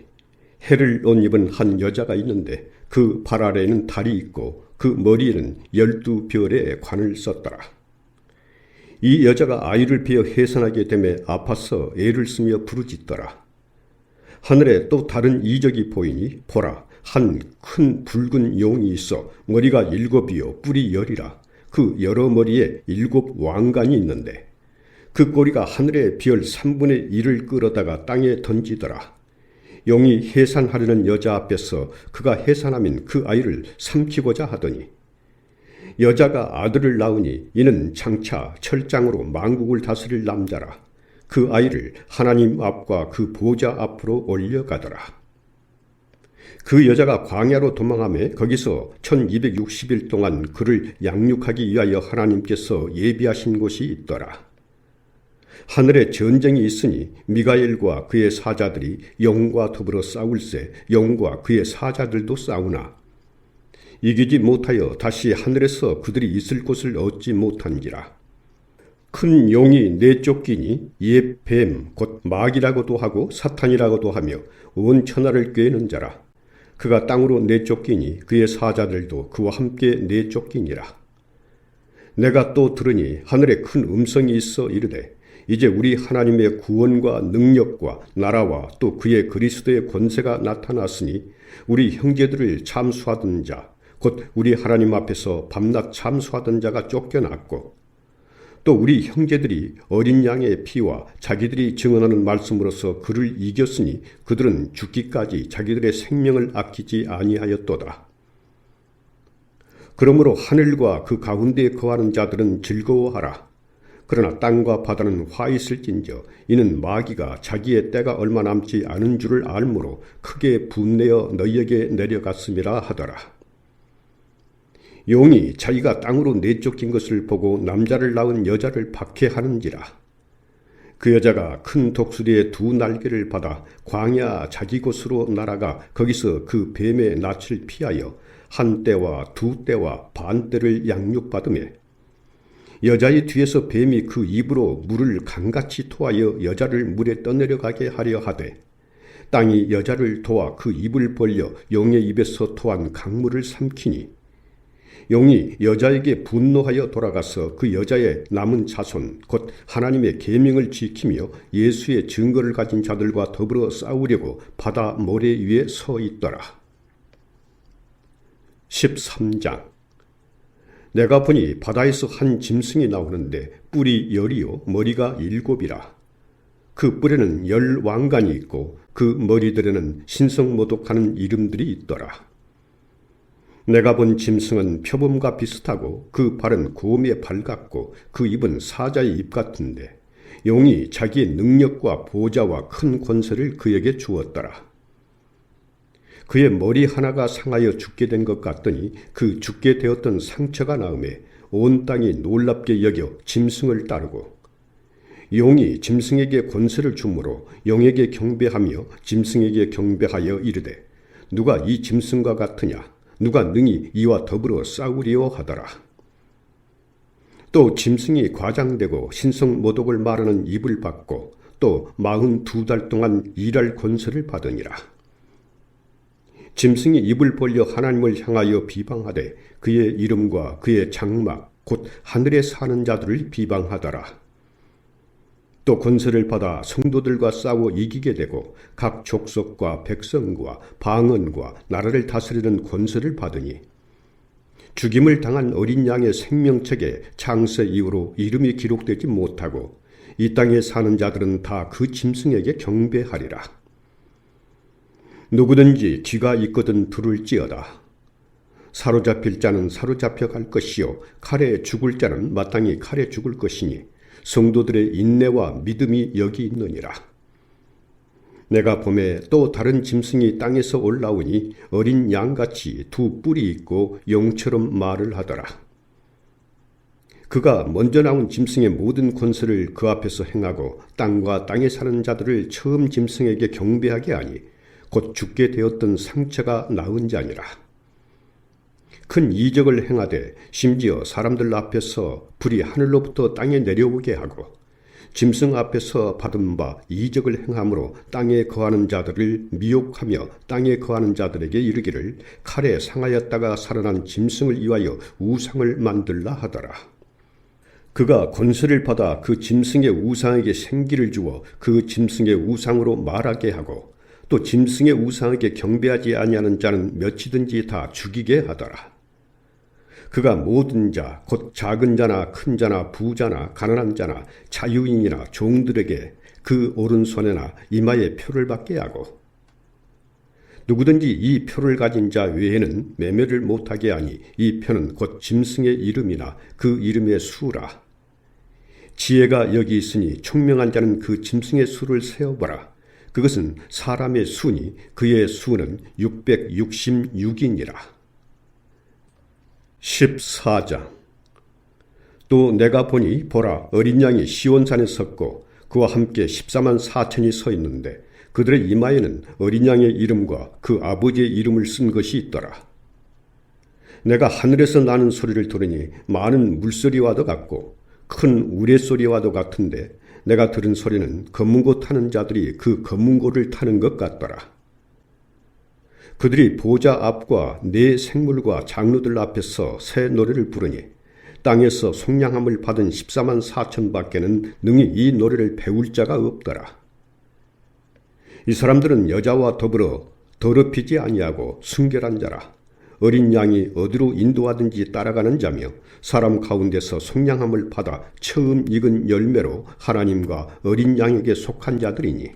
해를 옷 입은 한 여자가 있는데 그 발 아래에는 달이 있고 그 머리에는 12별의 관을 썼더라. 이 여자가 아이를 베어 해산하게 되매 아파서 애를 쓰며 부르짖더라. 하늘에 또 다른 이적이 보이니 보라 한 큰 붉은 용이 있어 머리가 7이요 뿔이 10이라. 그 여러 머리에 7 왕관이 있는데 그 꼬리가 하늘의 별 3분의 1을 끌어다가 땅에 던지더라. 용이 해산하려는 여자 앞에서 그가 해산하면 그 아이를 삼키고자 하더니 여자가 아들을 낳으니 이는 장차 철장으로 만국을 다스릴 남자라. 그 아이를 하나님 앞과 그 보좌 앞으로 올려가더라. 그 여자가 광야로 도망하며 거기서 1260일 동안 그를 양육하기 위하여 하나님께서 예비하신 곳이 있더라. 하늘에 전쟁이 있으니 미가엘과 그의 사자들이 영과 더불어 싸울세 영과 그의 사자들도 싸우나 이기지 못하여 다시 하늘에서 그들이 있을 곳을 얻지 못한지라. 큰 용이 내쫓기니 옛 뱀 곧 마귀라고도 하고 사탄이라고도 하며 온 천하를 꾀는 자라. 그가 땅으로 내쫓기니 그의 사자들도 그와 함께 내쫓기니라. 내가 또 들으니 하늘에 큰 음성이 있어 이르되 이제 우리 하나님의 구원과 능력과 나라와 또 그의 그리스도의 권세가 나타났으니 우리 형제들을 참수하던 자 곧 우리 하나님 앞에서 밤낮 참수하던 자가 쫓겨났고 또 우리 형제들이 어린 양의 피와 자기들이 증언하는 말씀으로서 그를 이겼으니 그들은 죽기까지 자기들의 생명을 아끼지 아니하였도다. 그러므로 하늘과 그 가운데에 거하는 자들은 즐거워하라. 그러나 땅과 바다는 화 있을진저 이는 마귀가 자기의 때가 얼마 남지 않은 줄을 알므로 크게 분내어 너희에게 내려갔음이라 하더라. 용이 자기가 땅으로 내쫓긴 것을 보고 남자를 낳은 여자를 박해하는지라. 그 여자가 큰 독수리의 두 날개를 받아 광야 자기 곳으로 날아가 거기서 그 뱀의 낯을 피하여 한 때와 두 때와 반 때를 양육받으며 여자의 뒤에서 뱀이 그 입으로 물을 강같이 토하여 여자를 물에 떠내려가게 하려 하되 땅이 여자를 도와 그 입을 벌려 용의 입에서 토한 강물을 삼키니 용이 여자에게 분노하여 돌아가서 그 여자의 남은 자손 곧 하나님의 계명을 지키며 예수의 증거를 가진 자들과 더불어 싸우려고 바다 모래 위에 서 있더라. 13장. 내가 보니 바다에서 한 짐승이 나오는데 뿔이 10이요 머리가 7이라. 그 뿔에는 10왕관이 있고 그 머리들에는 신성모독하는 이름들이 있더라. 내가 본 짐승은 표범과 비슷하고 그 발은 곰의 발 같고 그 입은 사자의 입 같은데 용이 자기의 능력과 보좌와 큰 권세를 그에게 주었더라. 그의 머리 하나가 상하여 죽게 된 것 같더니 그 죽게 되었던 상처가 나음에 온 땅이 놀랍게 여겨 짐승을 따르고 용이 짐승에게 권세를 주므로 용에게 경배하며 짐승에게 경배하여 이르되 누가 이 짐승과 같으냐 누가 능히 이와 더불어 싸우리요 하더라. 또 짐승이 과장되고 신성모독을 말하는 입을 받고 또 42달 동안 일할 권세를 받으니라. 짐승이 입을 벌려 하나님을 향하여 비방하되 그의 이름과 그의 장막 곧 하늘에 사는 자들을 비방하더라. 또 권세를 받아 성도들과 싸워 이기게 되고 각 족속과 백성과 방언과 나라를 다스리는 권세를 받으니 죽임을 당한 어린 양의 생명책에 창세 이후로 이름이 기록되지 못하고 이 땅에 사는 자들은 다 그 짐승에게 경배하리라. 누구든지 귀가 있거든 들을지어다. 사로잡힐 자는 사로잡혀 갈 것이요 칼에 죽을 자는 마땅히 칼에 죽을 것이니 성도들의 인내와 믿음이 여기 있느니라. 내가 보매 또 다른 짐승이 땅에서 올라오니 어린 양같이 두 뿔이 있고 용처럼 말을 하더라. 그가 먼저 나온 짐승의 모든 권세를 그 앞에서 행하고 땅과 땅에 사는 자들을 처음 짐승에게 경배하게 하니 곧 죽게 되었던 상처가 나은 자니라. 큰 이적을 행하되 심지어 사람들 앞에서 불이 하늘로부터 땅에 내려오게 하고 짐승 앞에서 받은 바 이적을 행함으로 땅에 거하는 자들을 미혹하며 땅에 거하는 자들에게 이르기를 칼에 상하였다가 살아난 짐승을 위하여 우상을 만들라 하더라. 그가 권세를 받아 그 짐승의 우상에게 생기를 주어 그 짐승의 우상으로 말하게 하고 또 짐승의 우상에게 경배하지 아니하는 자는 몇이든지 다 죽이게 하더라. 그가 모든 자, 곧 작은 자나 큰 자나 부자나 가난한 자나 자유인이나 종들에게 그 오른손에나 이마에 표를 받게 하고 누구든지 이 표를 가진 자 외에는 매매를 못하게 하니 이 표는 곧 짐승의 이름이나 그 이름의 수라. 지혜가 여기 있으니 총명한 자는 그 짐승의 수를 세어보라. 그것은 사람의 수니 그의 수는 666이니라. 14장. 또 내가 보니 보라 어린 양이 시온산에 섰고 그와 함께 14만 4천이 서 있는데 그들의 이마에는 어린 양의 이름과 그 아버지의 이름을 쓴 것이 있더라. 내가 하늘에서 나는 소리를 들으니 많은 물소리와도 같고 큰 우레소리와도 같은데 내가 들은 소리는 검문고 타는 자들이 그 검문고를 타는 것 같더라. 그들이 보좌 앞과 네 생물과 장로들 앞에서 새 노래를 부르니 땅에서 속량함을 받은 14만 4천 밖에는 능히 이 노래를 배울 자가 없더라. 이 사람들은 여자와 더불어 더럽히지 아니하고 순결한 자라. 어린 양이 어디로 인도하든지 따라가는 자며 사람 가운데서 속량함을 받아 처음 익은 열매로 하나님과 어린 양에게 속한 자들이니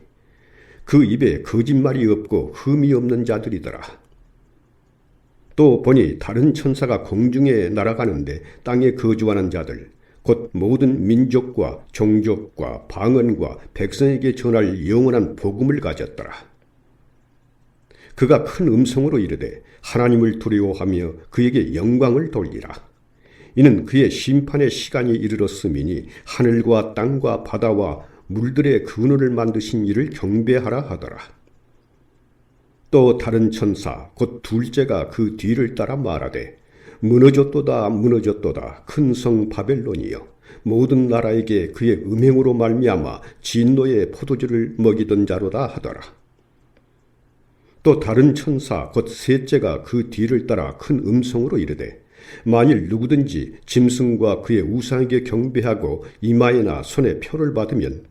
그 입에 거짓말이 없고 흠이 없는 자들이더라. 또 보니 다른 천사가 공중에 날아가는데 땅에 거주하는 자들 곧 모든 민족과 종족과 방언과 백성에게 전할 영원한 복음을 가졌더라. 그가 큰 음성으로 이르되 하나님을 두려워하며 그에게 영광을 돌리라. 이는 그의 심판의 시간이 이르렀음이니 하늘과 땅과 바다와 물들의 근원을 만드신 이를 경배하라 하더라. 또 다른 천사 곧 둘째가 그 뒤를 따라 말하되 무너졌도다 무너졌도다 큰 성 바벨론이여 모든 나라에게 그의 음행으로 말미암아 진노의 포도주를 먹이던 자로다 하더라. 또 다른 천사 곧 셋째가 그 뒤를 따라 큰 음성으로 이르되 만일 누구든지 짐승과 그의 우상에게 경배하고 이마에나 손에 표를 받으면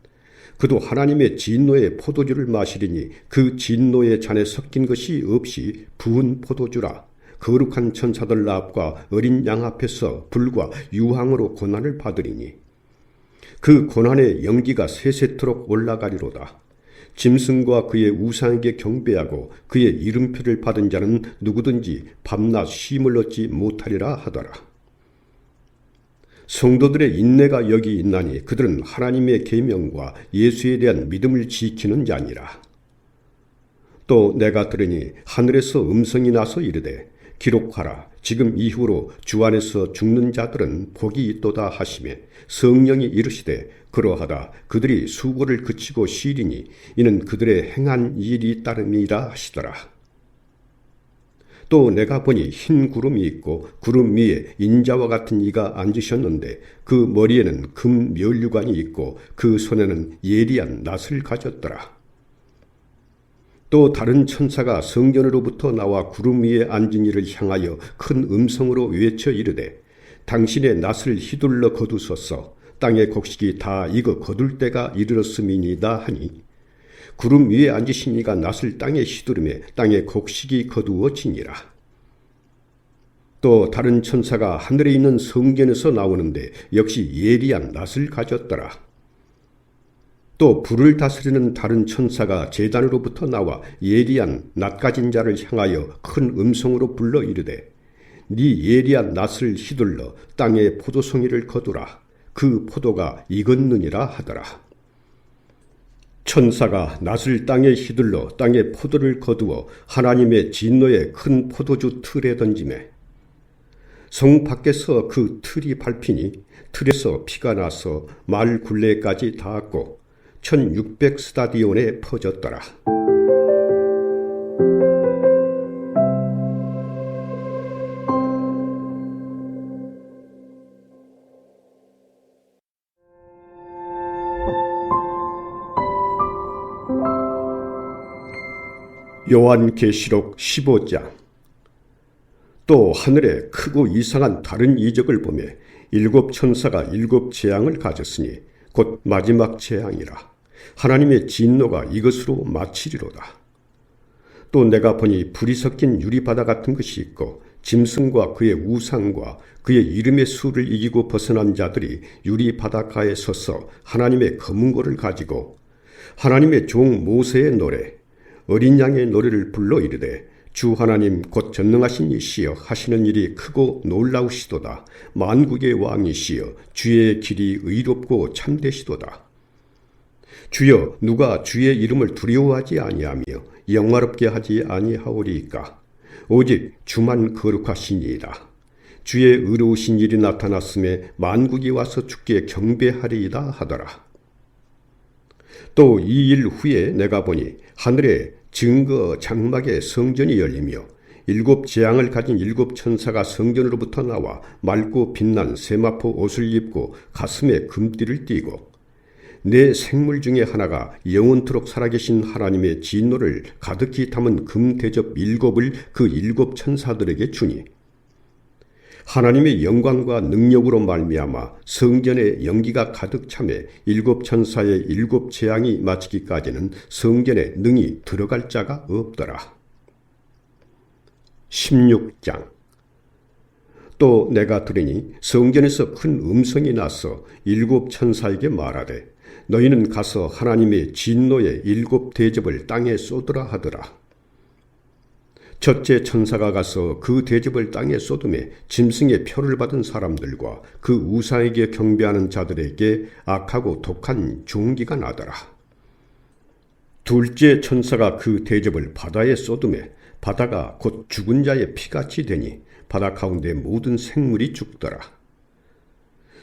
그도 하나님의 진노의 포도주를 마시리니 그 진노의 잔에 섞인 것이 없이 부은 포도주라. 거룩한 천사들 앞과 어린 양 앞에서 불과 유황으로 고난을 받으리니 그 고난의 연기가 세세토록 올라가리로다. 짐승과 그의 우상에게 경배하고 그의 이름표를 받은 자는 누구든지 밤낮 쉼을 얻지 못하리라 하더라. 성도들의 인내가 여기 있나니 그들은 하나님의 계명과 예수에 대한 믿음을 지키는 자니라. 또 내가 들으니 하늘에서 음성이 나서 이르되 기록하라. 지금 이후로 주 안에서 죽는 자들은 복이 있도다 하시며 성령이 이르시되 그러하다 그들이 수고를 그치고 쉬리니 이는 그들의 행한 일이 따름이라 하시더라. 또 내가 보니 흰 구름이 있고 구름 위에 인자와 같은 이가 앉으셨는데 그 머리에는 금 면류관이 있고 그 손에는 예리한 낫을 가졌더라. 또 다른 천사가 성전으로부터 나와 구름 위에 앉은 이를 향하여 큰 음성으로 외쳐 이르되 당신의 낫을 휘둘러 거두소서 땅의 곡식이 다 익어 거둘 때가 이르렀음이니이다 하니 구름 위에 앉으신 이가 낫을 땅에 휘두르며 땅의 곡식이 거두어지니라. 또 다른 천사가 하늘에 있는 성전에서 나오는데 역시 예리한 낫을 가졌더라. 또 불을 다스리는 다른 천사가 제단으로부터 나와 예리한 낫 가진 자를 향하여 큰 음성으로 불러 이르되 네 예리한 낫을 휘둘러 땅의 포도송이를 거두라. 그 포도가 익었느니라 하더라. 천사가 낫을 땅에 휘둘러 땅의 포도를 거두어 하나님의 진노의 큰 포도주 틀에 던지매 성 밖에서 그 틀이 밟히니 틀에서 피가 나서 말 굴레까지 닿았고 1600스타디온에 퍼졌더라. 요한계시록 15장. 또 하늘에 크고 이상한 다른 이적을 보며 일곱 천사가 일곱 재앙을 가졌으니 곧 마지막 재앙이라. 하나님의 진노가 이것으로 마치리로다. 또 내가 보니 불이 섞인 유리바다 같은 것이 있고 짐승과 그의 우상과 그의 이름의 수를 이기고 벗어난 자들이 유리바다가에 서서 하나님의 검은고를 가지고 하나님의 종 모세의 노래 어린 양의 노래를 불러 이르되 주 하나님 곧 전능하신 이시여 하시는 일이 크고 놀라우시도다. 만국의 왕이시여 주의 길이 의롭고 참되시도다. 주여 누가 주의 이름을 두려워하지 아니하며 영화롭게 하지 아니하오리이까. 오직 주만 거룩하시니이다. 주의 의로우신 일이 나타났음에 만국이 와서 주께 경배하리이다 하더라. 또 이 일 후에 내가 보니 하늘에 증거 장막의 성전이 열리며 일곱 재앙을 가진 일곱 천사가 성전으로부터 나와 맑고 빛난 세마포 옷을 입고 가슴에 금띠를 띠고 네 생물 중에 하나가 영원토록 살아계신 하나님의 진노를 가득히 담은 금 대접 일곱을 그 일곱 천사들에게 주니 하나님의 영광과 능력으로 말미암아 성전에 연기가 가득 차매 일곱 천사의 일곱 재앙이 마치기까지는 성전에 능히 들어갈 자가 없더라. 16장. 또 내가 들으니 성전에서 큰 음성이 나서 일곱 천사에게 말하되 너희는 가서 하나님의 진노의 일곱 대접을 땅에 쏟으라 하더라. 첫째 천사가 가서 그 대접을 땅에 쏟음에 짐승의 표를 받은 사람들과 그 우상에게 경배하는 자들에게 악하고 독한 중기가 나더라. 둘째 천사가 그 대접을 바다에 쏟음에 바다가 곧 죽은 자의 피같이 되니 바다 가운데 모든 생물이 죽더라.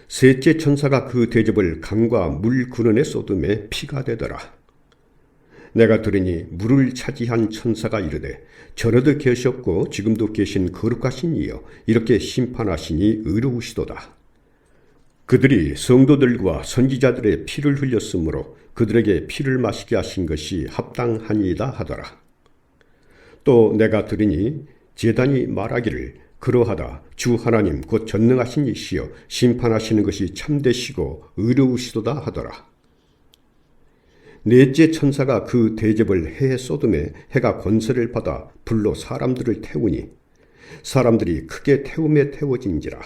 셋째 천사가 그 대접을 강과 물 근원에 쏟음에 피가 되더라. 내가 들으니 물을 차지한 천사가 이르되 전에도 계셨고 지금도 계신 거룩하신 이여 이렇게 심판하시니 의로우시도다. 그들이 성도들과 선지자들의 피를 흘렸으므로 그들에게 피를 마시게 하신 것이 합당하니이다 하더라. 또 내가 들으니 제단이 말하기를 그러하다 주 하나님 곧 전능하신 이시여 심판하시는 것이 참되시고 의로우시도다 하더라. 넷째 천사가 그 대접을 해에 쏟음에 해가 권세를 받아 불로 사람들을 태우니 사람들이 크게 태움에 태워진지라.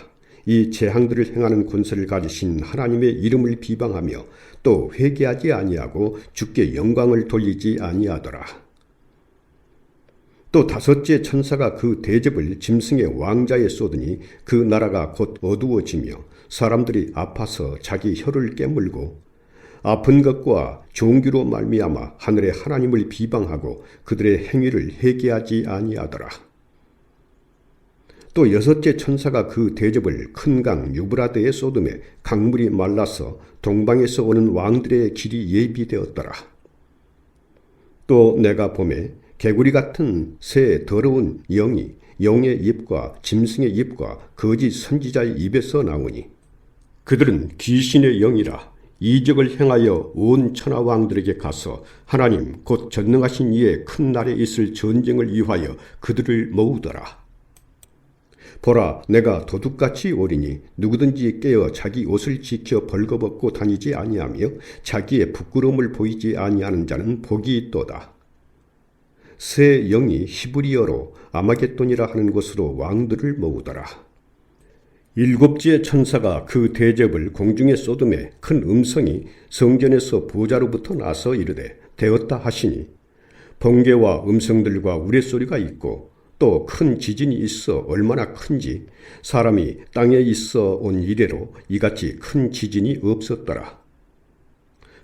이 재앙들을 행하는 권세를 가지신 하나님의 이름을 비방하며 또 회개하지 아니하고 주께 영광을 돌리지 아니하더라. 또 다섯째 천사가 그 대접을 짐승의 왕자에 쏟으니 그 나라가 곧 어두워지며 사람들이 아파서 자기 혀를 깨물고 아픈 것과 종기로 말미암아 하늘의 하나님을 비방하고 그들의 행위를 회개하지 아니하더라. 또 여섯째 천사가 그 대접을 큰 강 유브라데에 쏟음에 강물이 말라서 동방에서 오는 왕들의 길이 예비되었더라. 또 내가 보매 개구리 같은 새 더러운 영이 영의 입과 짐승의 입과 거짓 선지자의 입에서 나오니 그들은 귀신의 영이라. 이적을 행하여 온 천하 왕들에게 가서 하나님 곧 전능하신 이의 큰 날에 있을 전쟁을 위하여 그들을 모으더라. 보라 내가 도둑같이 오리니 누구든지 깨어 자기 옷을 지켜 벌거벗고 다니지 아니하며 자기의 부끄러움을 보이지 아니하는 자는 복이 있도다. 새 영이 히브리어로 아마겟돈이라 하는 곳으로 왕들을 모으더라. 일곱째 천사가 그 대접을 공중에 쏟음에 큰 음성이 성전에서 보좌로부터 나서 이르되 되었다 하시니 번개와 음성들과 우레소리가 있고 또 큰 지진이 있어 얼마나 큰지 사람이 땅에 있어 온 이래로 이같이 큰 지진이 없었더라.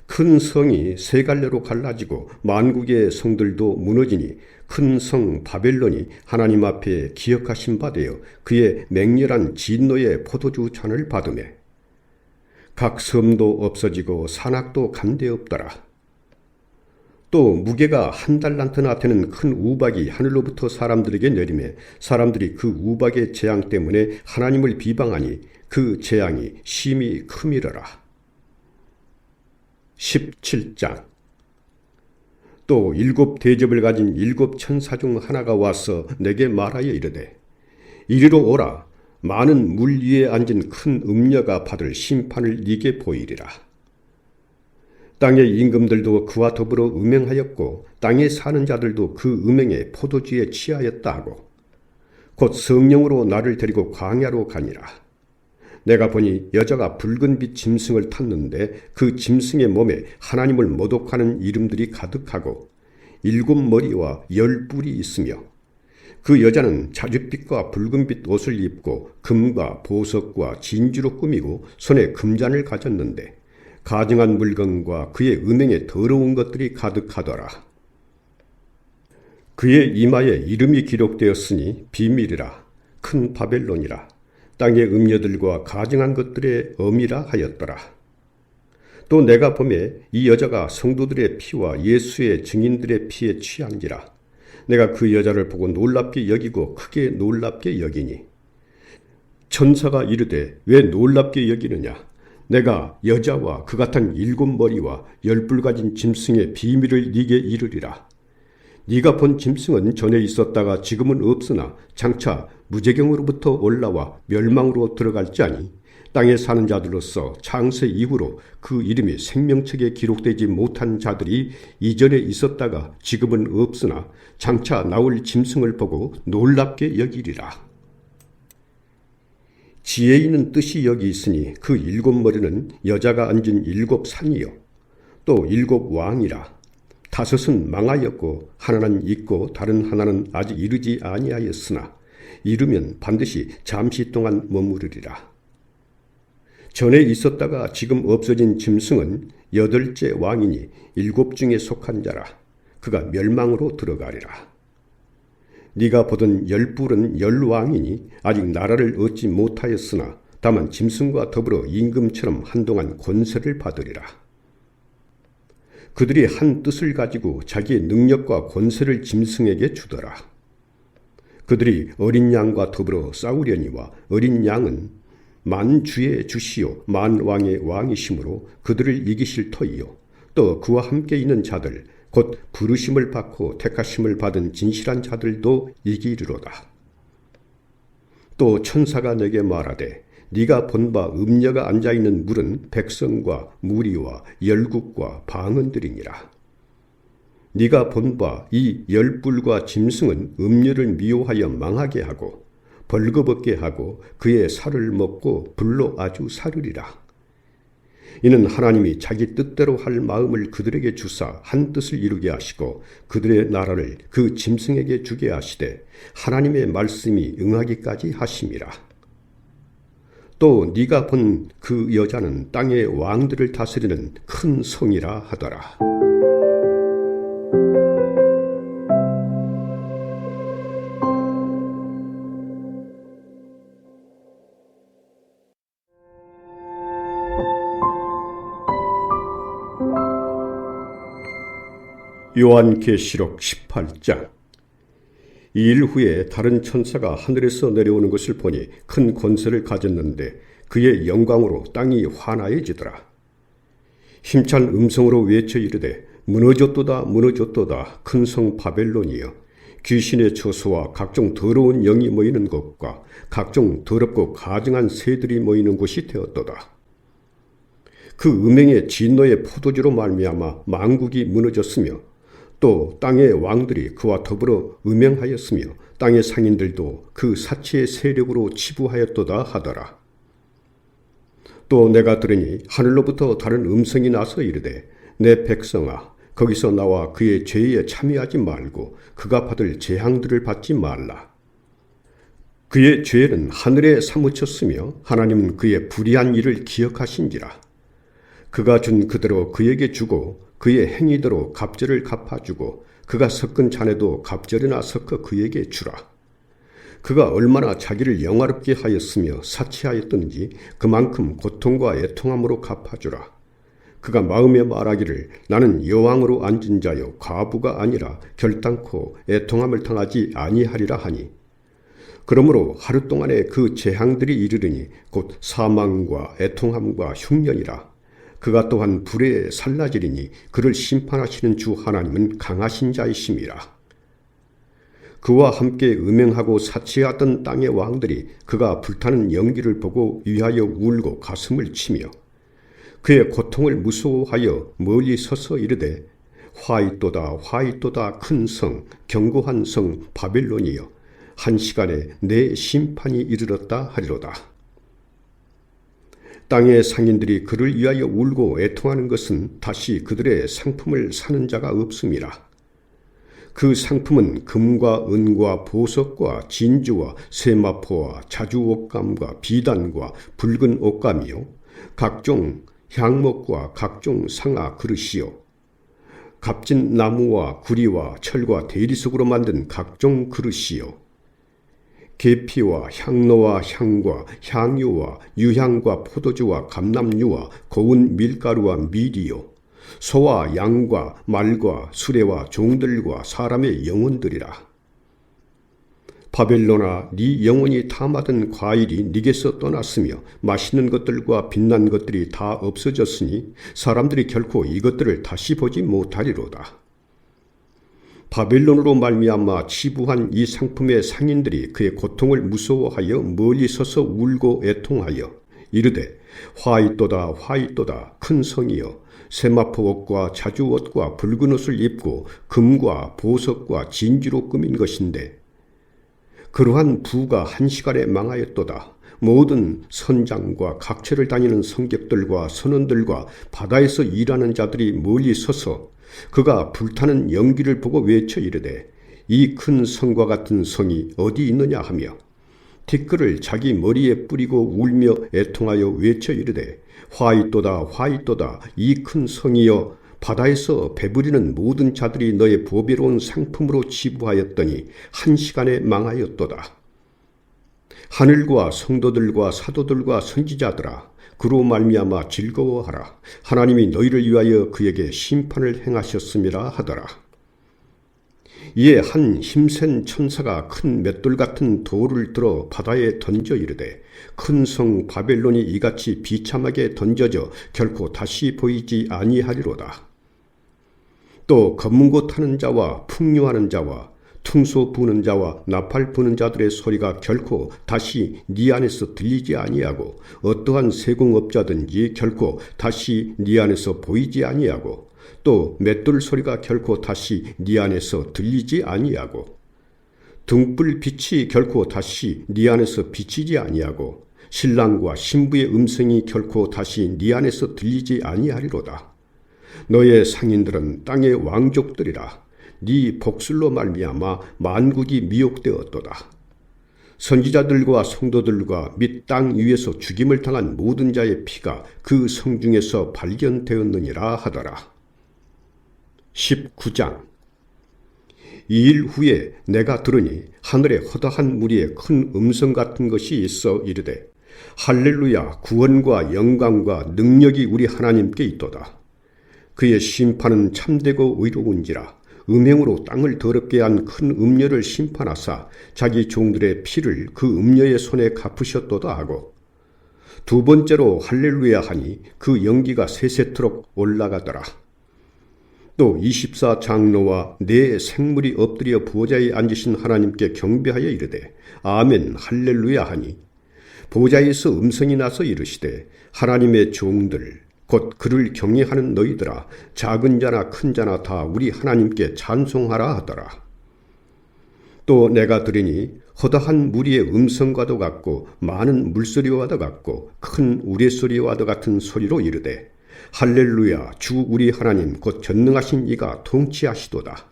큰 성이 세 갈래로 갈라지고 만국의 성들도 무너지니 큰 성 바벨론이 하나님 앞에 기억하신 바 되어 그의 맹렬한 진노의 포도주 잔을 받으매 각 섬도 없어지고 산악도 간데없더라. 또 무게가 1달란트나 되는 큰 우박이 하늘로부터 사람들에게 내리매 사람들이 그 우박의 재앙 때문에 하나님을 비방하니 그 재앙이 심히 크미러라. 17장. 또 일곱 대접을 가진 일곱 천사 중 하나가 와서 내게 말하여 이르되 이리로 오라. 많은 물 위에 앉은 큰 음녀가 받을 심판을 네게 보이리라. 땅의 임금들도 그와 더불어 음행하였고 땅에 사는 자들도 그 음행에 포도주에 취하였다 하고 곧 성령으로 나를 데리고 광야로 가니라. 내가 보니 여자가 붉은빛 짐승을 탔는데 그 짐승의 몸에 하나님을 모독하는 이름들이 가득하고 7머리와 10뿔이 있으며 그 여자는 자줏빛과 붉은빛 옷을 입고 금과 보석과 진주로 꾸미고 손에 금잔을 가졌는데 가증한 물건과 그의 음행에 더러운 것들이 가득하더라. 그의 이마에 이름이 기록되었으니 비밀이라 큰 바벨론이라 땅의 음녀들과 가증한 것들의 엄이라 하였더라. 또 내가 보매 이 여자가 성도들의 피와 예수의 증인들의 피에 취한지라. 내가 그 여자를 보고 놀랍게 여기고 크게 놀랍게 여기니 천사가 이르되 왜 놀랍게 여기느냐? 내가 여자와 그 같은 7머리와 10뿔 가진 짐승의 비밀을 네게 이르리라. 네가 본 짐승은 전에 있었다가 지금은 없으나 장차 무재경으로부터 올라와 멸망으로 들어갈지아니 땅에 사는 자들로서 창세 이후로 그 이름이 생명책에 기록되지 못한 자들이 이전에 있었다가 지금은 없으나 장차 나올 짐승을 보고 놀랍게 여기리라. 지혜 있는 뜻이 여기 있으니 그 7머리는 여자가 앉은 7산이요 또 7왕이라. 5은 망하였고 하나는 있고 다른 하나는 아직 이르지 아니하였으나 이르면 반드시 잠시 동안 머무르리라. 전에 있었다가 지금 없어진 짐승은 8째 왕이니 7 중에 속한 자라. 그가 멸망으로 들어가리라. 네가 보던 10뿔은 10왕이니 아직 나라를 얻지 못하였으나 다만 짐승과 더불어 임금처럼 한동안 권세를 받으리라. 그들이 한 뜻을 가지고 자기의 능력과 권세를 짐승에게 주더라. 그들이 어린 양과 더불어 싸우려니와 어린 양은 만주의 주시요 만왕의 왕이시므로 그들을 이기실 터이요 또 그와 함께 있는 자들 곧 부르심을 받고 택하심을 받은 진실한 자들도 이기리로다. 또 천사가 내게 말하되 네가 본 바 음녀가 앉아있는 물은 백성과 무리와 열국과 방언들이니라. 네가 본 바 이 10뿔과 짐승은 음녀를 미워하여 망하게 하고 벌거벗게 하고 그의 살을 먹고 불로 아주 사르리라. 이는 하나님이 자기 뜻대로 할 마음을 그들에게 주사 한 뜻을 이루게 하시고 그들의 나라를 그 짐승에게 주게 하시되 하나님의 말씀이 응하기까지 하심이라. 또 네가 본 그 여자는 땅의 왕들을 다스리는 큰 성이라 하더라. 요한계시록 18장. 이 일 후에 다른 천사가 하늘에서 내려오는 것을 보니 큰 권세를 가졌는데 그의 영광으로 땅이 환하여지더라. 힘찬 음성으로 외쳐 이르되 무너졌도다 무너졌도다 큰 성 바벨론이여, 귀신의 처소와 각종 더러운 영이 모이는 곳과 각종 더럽고 가증한 새들이 모이는 곳이 되었도다. 그 음행의 진노의 포도주로 말미암아 만국이 무너졌으며 또 땅의 왕들이 그와 더불어 음행하였으며 땅의 상인들도 그 사치의 세력으로 치부하였도다 하더라. 또 내가 들으니 하늘로부터 다른 음성이 나서 이르되 내 백성아, 거기서 나와 그의 죄에 참여하지 말고 그가 받을 재앙들을 받지 말라. 그의 죄는 하늘에 사무쳤으며 하나님은 그의 불의한 일을 기억하신지라. 그가 준 그대로 그에게 주고 그의 행위대로 갑절을 갚아주고 그가 섞은 잔에도 갑절이나 섞어 그에게 주라. 그가 얼마나 자기를 영화롭게 하였으며 사치하였던지 그만큼 고통과 애통함으로 갚아주라. 그가 마음에 말하기를 나는 여왕으로 앉은 자요 과부가 아니라 결단코 애통함을 당하지 아니하리라 하니, 그러므로 하루 동안에 그 재앙들이 이르르니 곧 사망과 애통함과 흉년이라. 그가 또한 불에 살라지리니 그를 심판하시는 주 하나님은 강하신 자이심이라. 그와 함께 음행하고 사치하던 땅의 왕들이 그가 불타는 연기를 보고 위하여 울고 가슴을 치며 그의 고통을 무서워하여 멀리 서서 이르되 화이또다 화이또다 큰 성 견고한 성 바벨론이여, 한 시간에 내 심판이 이르렀다 하리로다. 땅의 상인들이 그를 위하여 울고 애통하는 것은 다시 그들의 상품을 사는 자가 없음이라. 그 상품은 금과 은과 보석과 진주와 세마포와 자주옷감과 비단과 붉은 옷감이요 각종 향목과 각종 상아 그릇이요 값진 나무와 구리와 철과 대리석으로 만든 각종 그릇이요 계피와 향로와 향과 향유와 유향과 포도주와 감람유와 고운 밀가루와 밀이요 소와 양과 말과 수레와 종들과 사람의 영혼들이라. 바벨론아, 네 영혼이 탐하던 과일이 네게서 떠났으며 맛있는 것들과 빛난 것들이 다 없어졌으니 사람들이 결코 이것들을 다시 보지 못하리로다. 바벨론으로 말미암아 치부한 이 상품의 상인들이 그의 고통을 무서워하여 멀리 서서 울고 애통하여 이르되 화이또다 화이또다 큰 성이여 세마포 옷과 자주 옷과 붉은 옷을 입고 금과 보석과 진주로 꾸민 것인데 그러한 부가 한 시간에 망하였도다. 모든 선장과 각처를 다니는 성객들과 선원들과 바다에서 일하는 자들이 멀리 서서 그가 불타는 연기를 보고 외쳐 이르되 이 큰 성과 같은 성이 어디 있느냐 하며 티끌을 자기 머리에 뿌리고 울며 애통하여 외쳐 이르되 화이또다 화이또다 이 큰 성이여 바다에서 배부리는 모든 자들이 너의 보배로운 상품으로 치부하였더니 한 시간에 망하였도다. 하늘과 성도들과 사도들과 선지자들아 그로 말미암아 즐거워하라. 하나님이 너희를 위하여 그에게 심판을 행하셨음이라 하더라. 이에 한 힘센 천사가 큰 맷돌 같은 돌을 들어 바다에 던져 이르되 큰 성 바벨론이 이같이 비참하게 던져져 결코 다시 보이지 아니하리로다. 또 검은고 타는 자와 풍류하는 자와 퉁소 부는 자와 나팔 부는 자들의 소리가 결코 다시 네 안에서 들리지 아니하고 어떠한 세공업자든지 결코 다시 네 안에서 보이지 아니하고 또 맷돌 소리가 결코 다시 네 안에서 들리지 아니하고 등불 빛이 결코 다시 네 안에서 비치지 아니하고 신랑과 신부의 음성이 결코 다시 네 안에서 들리지 아니하리로다. 너의 상인들은 땅의 왕족들이라. 네 복술로 말미암아 만국이 미혹되었도다. 선지자들과 성도들과 및 땅 위에서 죽임을 당한 모든 자의 피가 그 성중에서 발견되었느니라 하더라. 19장. 이 일 후에 내가 들으니 하늘에 허다한 무리에 큰 음성 같은 것이 있어 이르되 할렐루야 구원과 영광과 능력이 우리 하나님께 있도다. 그의 심판은 참되고 의로운지라. 음행으로 땅을 더럽게 한 큰 음녀를 심판하사 자기 종들의 피를 그 음녀의 손에 갚으셨도다 하고 두 번째로 할렐루야 하니 그 연기가 세세토록 올라가더라. 또 24장로와 네 생물이 엎드려 보좌에 앉으신 하나님께 경배하여 이르되 아멘 할렐루야 하니 보좌에서 음성이 나서 이르시되 하나님의 종들 곧 그를 경외하는 너희들아 작은 자나 큰 자나 다 우리 하나님께 찬송하라 하더라. 또 내가 들으니 허다한 무리의 음성과도 같고 많은 물소리와도 같고 큰 우레소리와도 같은 소리로 이르되 할렐루야 주 우리 하나님 곧 전능하신 이가 통치하시도다.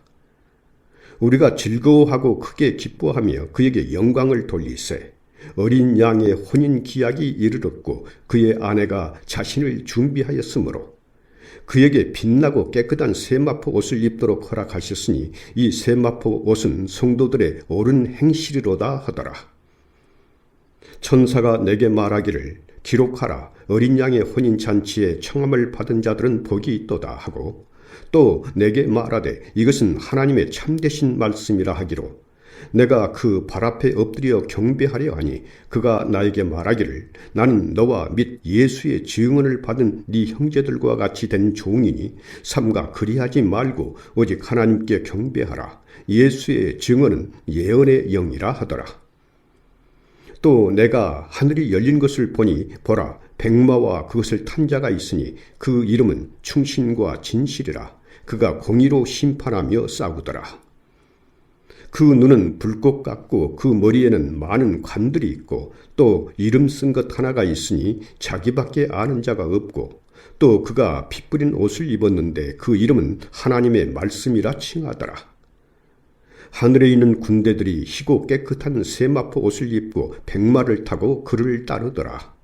우리가 즐거워하고 크게 기뻐하며 그에게 영광을 돌리세. 어린 양의 혼인 기약이 이르렀고 그의 아내가 자신을 준비하였으므로 그에게 빛나고 깨끗한 세마포 옷을 입도록 허락하셨으니 이 세마포 옷은 성도들의 옳은 행실이로다 하더라. 천사가 내게 말하기를 기록하라. 어린 양의 혼인잔치에 청함을 받은 자들은 복이 있도다 하고 또 내게 말하되 이것은 하나님의 참되신 말씀이라 하기로 내가 그 발 앞에 엎드려 경배하려 하니 그가 나에게 말하기를 나는 너와 및 예수의 증언을 받은 네 형제들과 같이 된 종이니 삼가 그리하지 말고 오직 하나님께 경배하라. 예수의 증언은 예언의 영이라 하더라. 또 내가 하늘이 열린 것을 보니 보라 백마와 그것을 탄 자가 있으니 그 이름은 충신과 진실이라. 그가 공의로 심판하며 싸우더라. 그 눈은 불꽃 같고 그 머리에는 많은 관들이 있고 또 이름 쓴 것 하나가 있으니 자기밖에 아는 자가 없고 또 그가 피 뿌린 옷을 입었는데 그 이름은 하나님의 말씀이라 칭하더라. 하늘에 있는 군대들이 희고 깨끗한 세마포 옷을 입고 백마를 타고 그를 따르더라.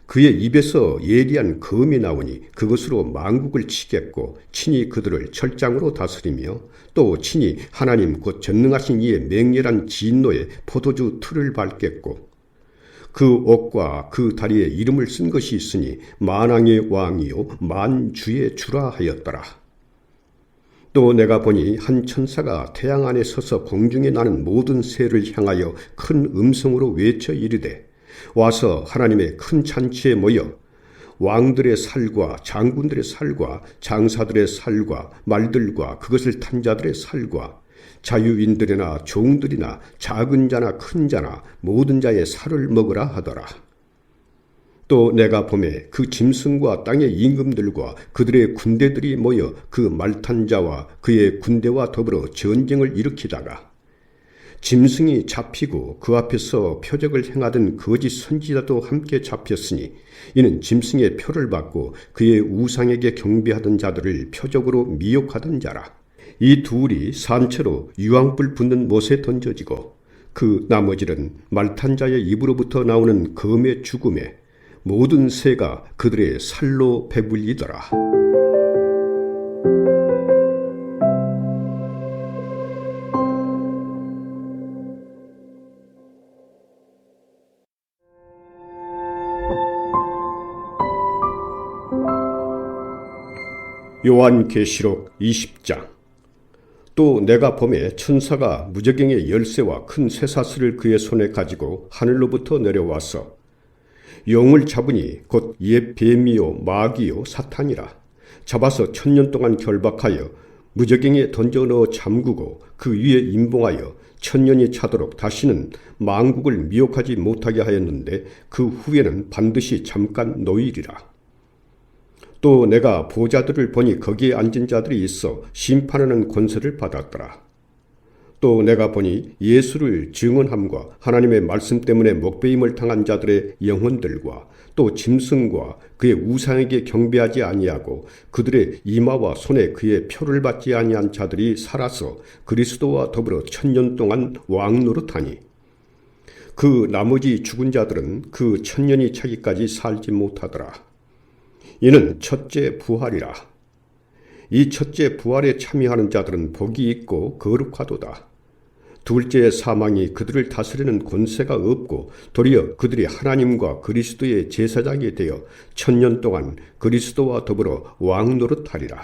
그의 입에서 예리한 검이 나오니 그것으로 만국을 치겠고 친히 그들을 철장으로 다스리며 또 친히 하나님 곧 전능하신 이의 맹렬한 진노에 포도주 틀을 밟겠고 그 옷과 그 다리에 이름을 쓴 것이 있으니 만왕의 왕이요 만주의 주라 하였더라. 또 내가 보니 한 천사가 태양 안에 서서 공중에 나는 모든 새를 향하여 큰 음성으로 외쳐 이르되 와서 하나님의 큰 잔치에 모여 왕들의 살과 장군들의 살과 장사들의 살과 말들과 그것을 탄 자들의 살과 자유인들이나 종들이나 작은 자나 큰 자나 모든 자의 살을 먹으라 하더라. 또 내가 보매 그 짐승과 땅의 임금들과 그들의 군대들이 모여 그 말탄 자와 그의 군대와 더불어 전쟁을 일으키다가 짐승이 잡히고 그 앞에서 표적을 행하던 거짓 선지자도 함께 잡혔으니 이는 짐승의 표를 받고 그의 우상에게 경배하던 자들을 표적으로 미혹하던 자라. 이 둘이 산채로 유황불 붙는 못에 던져지고 그 나머지는 말탄 자의 입으로부터 나오는 검의 죽음에 모든 새가 그들의 살로 배불리더라. 요한계시록 20장. 또 내가 보매 천사가 무저갱의 열쇠와 큰 쇠사슬을 그의 손에 가지고 하늘로부터 내려와서 용을 잡으니 곧 옛 뱀이요 마귀요 사탄이라. 잡아서 1000년 동안 결박하여 무저갱에 던져 넣어 잠그고 그 위에 임봉하여 1000년이 차도록 다시는 만국을 미혹하지 못하게 하였는데 그 후에는 반드시 잠깐 노일이라. 또 내가 보좌들을 보니 거기에 앉은 자들이 있어 심판하는 권세를 받았더라. 또 내가 보니 예수를 증언함과 하나님의 말씀 때문에 목배임을 당한 자들의 영혼들과 또 짐승과 그의 우상에게 경배하지 아니하고 그들의 이마와 손에 그의 표를 받지 아니한 자들이 살아서 그리스도와 더불어 1000년 동안 왕노릇하니 그 나머지 죽은 자들은 그 1000년이 차기까지 살지 못하더라. 이는 첫째 부활이라. 이 첫째 부활에 참여하는 자들은 복이 있고 거룩하도다. 둘째 사망이 그들을 다스리는 권세가 없고 도리어 그들이 하나님과 그리스도의 제사장이 되어 1000년 동안 그리스도와 더불어 왕노릇하리라.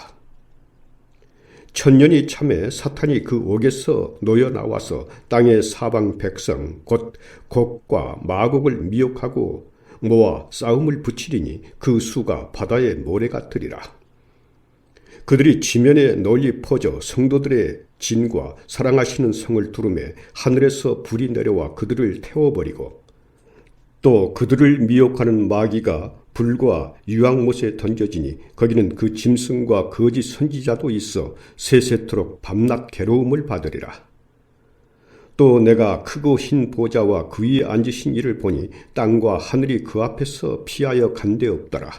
1000년이 참에 사탄이 그 옥에서 놓여 나와서 땅의 사방 백성 곧 곡과 마곡을 미혹하고 모아 싸움을 붙이리니 그 수가 바다의 모래 같으리라. 그들이 지면에 널리 퍼져 성도들의 진과 사랑하시는 성을 두르매 하늘에서 불이 내려와 그들을 태워버리고 또 그들을 미혹하는 마귀가 불과 유황못에 던져지니 거기는 그 짐승과 거짓 선지자도 있어 세세토록 밤낮 괴로움을 받으리라. 또 내가 크고 흰 보좌와 그 위에 앉으신 이를 보니 땅과 하늘이 그 앞에서 피하여 간데 없더라.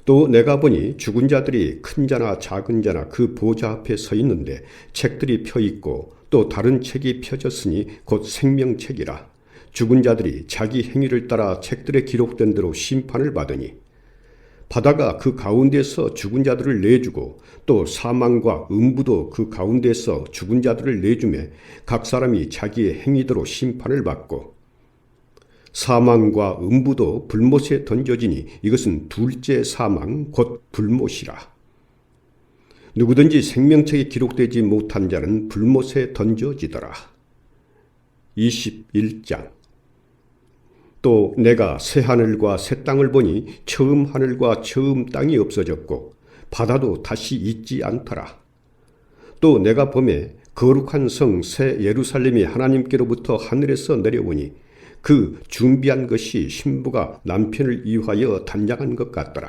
또 내가 보니 죽은 자들이 큰 자나 작은 자나 그 보좌 앞에 서 있는데 책들이 펴 있고 또 다른 책이 펴졌으니 곧 생명책이라. 죽은 자들이 자기 행위를 따라 책들에 기록된 대로 심판을 받으니 바다가 그 가운데서 죽은 자들을 내주고 또 사망과 음부도 그 가운데서 죽은 자들을 내주매 각 사람이 자기의 행위대로 심판을 받고 사망과 음부도 불못에 던져지니 이것은 둘째 사망 곧 불못이라. 누구든지 생명책에 기록되지 못한 자는 불못에 던져지더라. 21장. 또 내가 새 하늘과 새 땅을 보니 처음 하늘과 처음 땅이 없어졌고 바다도 다시 있지 않더라. 또 내가 보매 거룩한 성 새 예루살렘이 하나님께로부터 하늘에서 내려오니 그 준비한 것이 신부가 남편을 위하여 단장한 것 같더라.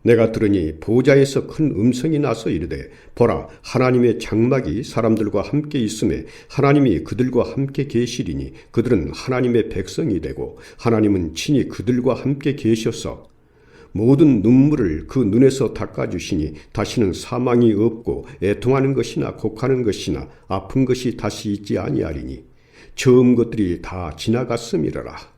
내가 들으니 보좌에서 큰 음성이 나서 이르되 보라 하나님의 장막이 사람들과 함께 있음에 하나님이 그들과 함께 계시리니 그들은 하나님의 백성이 되고 하나님은 친히 그들과 함께 계셔서 모든 눈물을 그 눈에서 닦아주시니 다시는 사망이 없고 애통하는 것이나 곡하는 것이나 아픈 것이 다시 있지 아니하리니 처음 것들이 다 지나갔음이러라.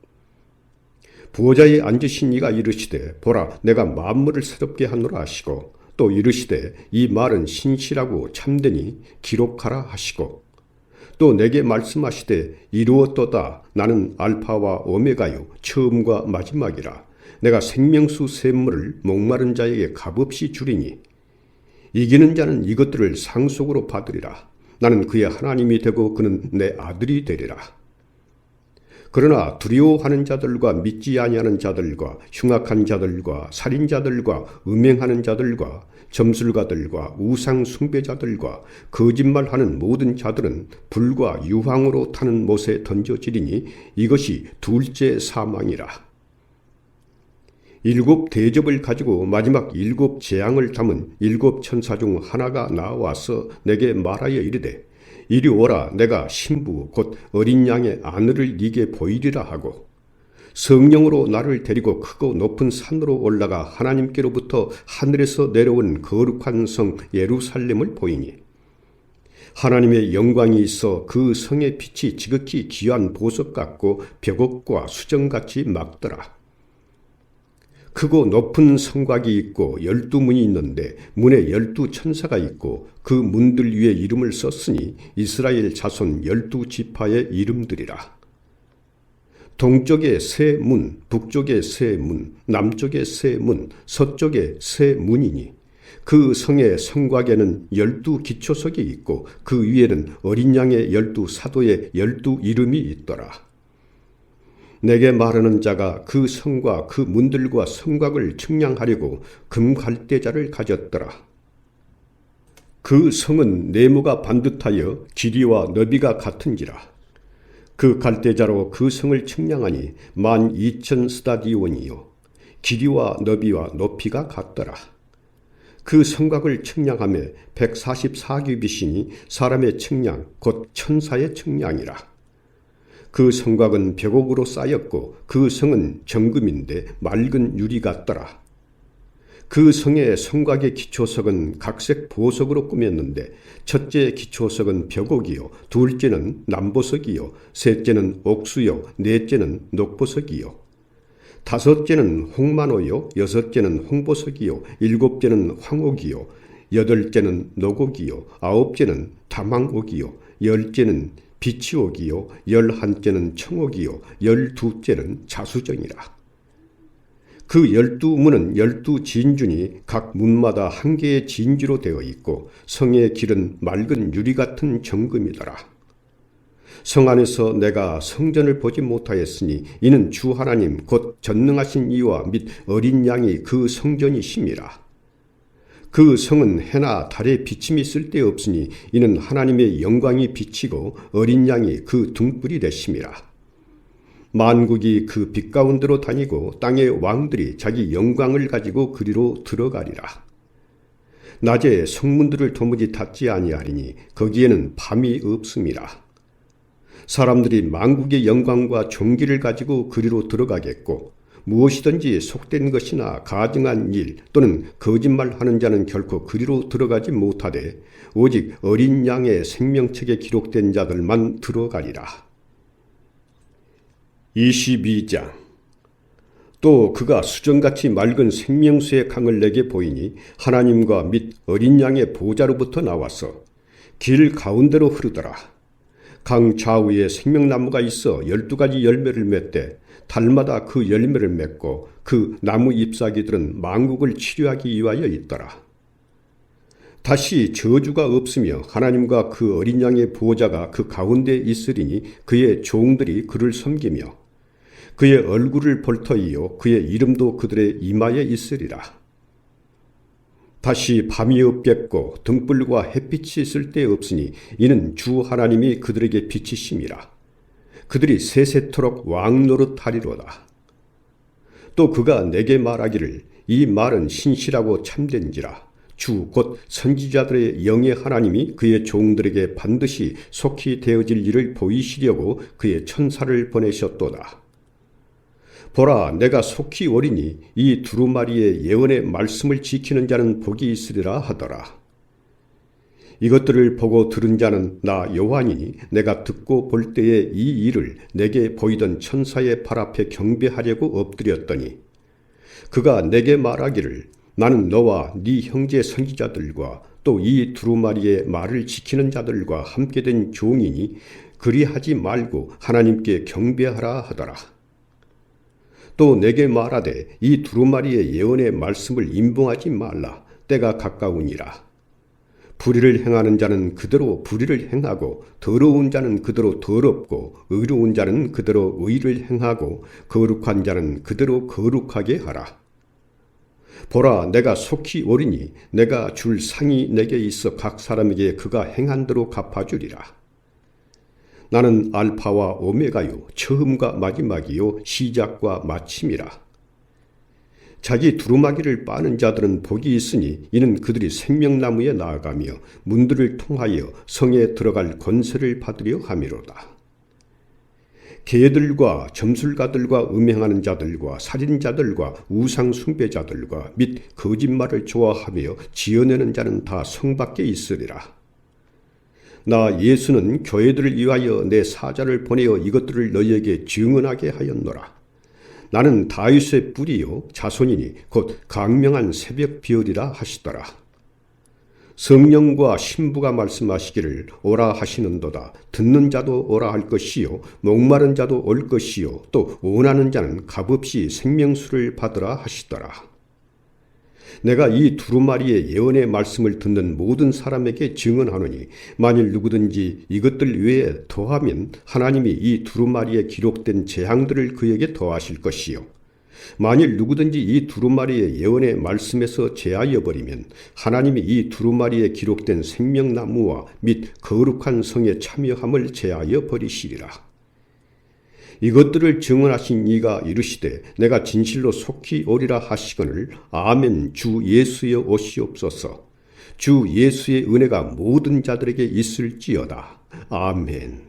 보좌에 앉으신 이가 이르시되 보라 내가 만물을 새롭게 하노라 하시고 또 이르시되 이 말은 신실하고 참되니 기록하라 하시고 또 내게 말씀하시되 이루었도다. 나는 알파와 오메가요 처음과 마지막이라. 내가 생명수 샘물을 목마른 자에게 값없이 주리니 이기는 자는 이것들을 상속으로 받으리라. 나는 그의 하나님이 되고 그는 내 아들이 되리라. 그러나 두려워하는 자들과 믿지 아니하는 자들과 흉악한 자들과 살인자들과 음행하는 자들과 점술가들과 우상 숭배자들과 거짓말하는 모든 자들은 불과 유황으로 타는 못에 던져지리니 이것이 둘째 사망이라. 7 대접을 가지고 마지막 7 재앙을 담은 7 천사 중 하나가 나와서 내게 말하여 이르되 이리 오라. 내가 신부 곧 어린 양의 아내를 네게 보이리라 하고 성령으로 나를 데리고 크고 높은 산으로 올라가 하나님께로부터 하늘에서 내려온 거룩한 성 예루살렘을 보이니 하나님의 영광이 있어 그 성의 빛이 지극히 귀한 보석 같고 벽옥과 수정같이 막더라. 크고 높은 성곽이 있고 12문이 있는데 문에 12천사가 있고 그 문들 위에 이름을 썼으니 이스라엘 자손 12지파의 이름들이라. 동쪽에 세 문, 북쪽에 세 문, 남쪽에 세 문, 서쪽에 세 문이니 그 성의 성곽에는 12 기초석이 있고 그 위에는 어린 양의 12 사도의 12 이름이 있더라. 내게 말하는 자가 그 성과 그 문들과 성곽을 측량하려고 금갈대자를 가졌더라. 그 성은 네모가 반듯하여 길이와 너비가 같은지라. 그 갈대자로 그 성을 측량하니 12,000 스타디온이요 길이와 너비와 높이가 같더라. 그 성곽을 측량하며 144규빗이니 사람의 측량 곧 천사의 측량이라. 그 성곽은 벽옥으로 쌓였고 그 성은 정금인데 맑은 유리 같더라. 그 성의 성곽의 기초석은 각색 보석으로 꾸몄는데 첫째 기초석은 벽옥이요 둘째는 남보석이요 셋째는 옥수요 넷째는 녹보석이요 다섯째는 홍만호요 여섯째는 홍보석이요 일곱째는 황옥이요 여덟째는 녹옥이요 아홉째는 다망옥이요 열째는 비치옥이요 11째는 청옥이요 12째는 자수정이라. 그 12문은 12 진준이 각 문마다 한 개의 진주로 되어 있고 성의 길은 맑은 유리 같은 정금이더라. 성 안에서 내가 성전을 보지 못하였으니 이는 주 하나님 곧 전능하신 이와 및 어린 양이 그 성전이심이라. 그 성은 해나 달의 비침이 쓸데없으니 이는 하나님의 영광이 비치고 어린 양이 그 등불이 되심이라. 만국이 그 빛 가운데로 다니고 땅의 왕들이 자기 영광을 가지고 그리로 들어가리라. 낮에 성문들을 도무지 닫지 아니하리니 거기에는 밤이 없음이라. 사람들이 만국의 영광과 존귀를 가지고 그리로 들어가겠고 무엇이든지 속된 것이나 가증한 일 또는 거짓말하는 자는 결코 그리로 들어가지 못하되 오직 어린 양의 생명책에 기록된 자들만 들어가리라. 22장. 또 그가 수정같이 맑은 생명수의 강을 내게 보이니 하나님과 및 어린 양의 보좌로부터 나와서 길 가운데로 흐르더라. 강 좌우에 생명나무가 있어 12가지 열매를 맺되 달마다 그 열매를 맺고 그 나무 잎사귀들은 만국을 치료하기 위하여 있더라. 다시 저주가 없으며 하나님과 그 어린 양의 보호자가 그 가운데 있으리니 그의 종들이 그를 섬기며 그의 얼굴을 볼터이요 그의 이름도 그들의 이마에 있으리라. 다시 밤이 없겠고 등불과 햇빛이 쓸데없으니 이는 주 하나님이 그들에게 비치심이라. 그들이 세세토록 왕노릇하리로다. 또 그가 내게 말하기를 이 말은 신실하고 참된지라. 주 곧 선지자들의 영의 하나님이 그의 종들에게 반드시 속히 되어질 일을 보이시려고 그의 천사를 보내셨도다. 보라, 내가 속히 오리니 이 두루마리의 예언의 말씀을 지키는 자는 복이 있으리라 하더라. 이것들을 보고 들은 자는 나 요한이니 내가 듣고 볼 때에 이 일을 내게 보이던 천사의 발 앞에 경배하려고 엎드렸더니 그가 내게 말하기를 나는 너와 네 형제 선지자들과 또 이 두루마리의 말을 지키는 자들과 함께 된 종이니 그리하지 말고 하나님께 경배하라 하더라. 또 내게 말하되 이 두루마리의 예언의 말씀을 임봉하지 말라. 때가 가까우니라. 불의를 행하는 자는 그대로 불의를 행하고 더러운 자는 그대로 더럽고 의로운 자는 그대로 의를 행하고 거룩한 자는 그대로 거룩하게 하라. 보라, 내가 속히 오리니 내가 줄 상이 내게 있어 각 사람에게 그가 행한 대로 갚아주리라. 나는 알파와 오메가요 처음과 마지막이요 시작과 마침이라. 자기 두루마기를 빠는 자들은 복이 있으니 이는 그들이 생명나무에 나아가며 문들을 통하여 성에 들어갈 권세를 받으려 함이로다. 개들과 점술가들과 음행하는 자들과 살인자들과 우상 숭배자들과 및 거짓말을 좋아하며 지어내는 자는 다 성 밖에 있으리라. 나 예수는 교회들을 위하여 내 사자를 보내어 이것들을 너희에게 증언하게 하였노라. 나는 다윗의 뿌리요 자손이니 곧 강명한 새벽 비어리라 하시더라. 성령과 신부가 말씀하시기를 오라 하시는도다. 듣는 자도 오라 할 것이요 목마른 자도 올 것이요 또 원하는 자는 값없이 생명수를 받으라 하시더라. 내가 이 두루마리의 예언의 말씀을 듣는 모든 사람에게 증언하노니 만일 누구든지 이것들 외에 더하면 하나님이 이 두루마리에 기록된 재앙들을 그에게 더하실 것이요 만일 누구든지 이 두루마리의 예언의 말씀에서 제하여 버리면 하나님이 이 두루마리에 기록된 생명나무와 및 거룩한 성의 참여함을 제하여 버리시리라. 이것들을 증언하신 이가 이르시되 내가 진실로 속히 오리라 하시거늘 아멘. 주 예수여 오시옵소서. 주 예수의 은혜가 모든 자들에게 있을지어다. 아멘.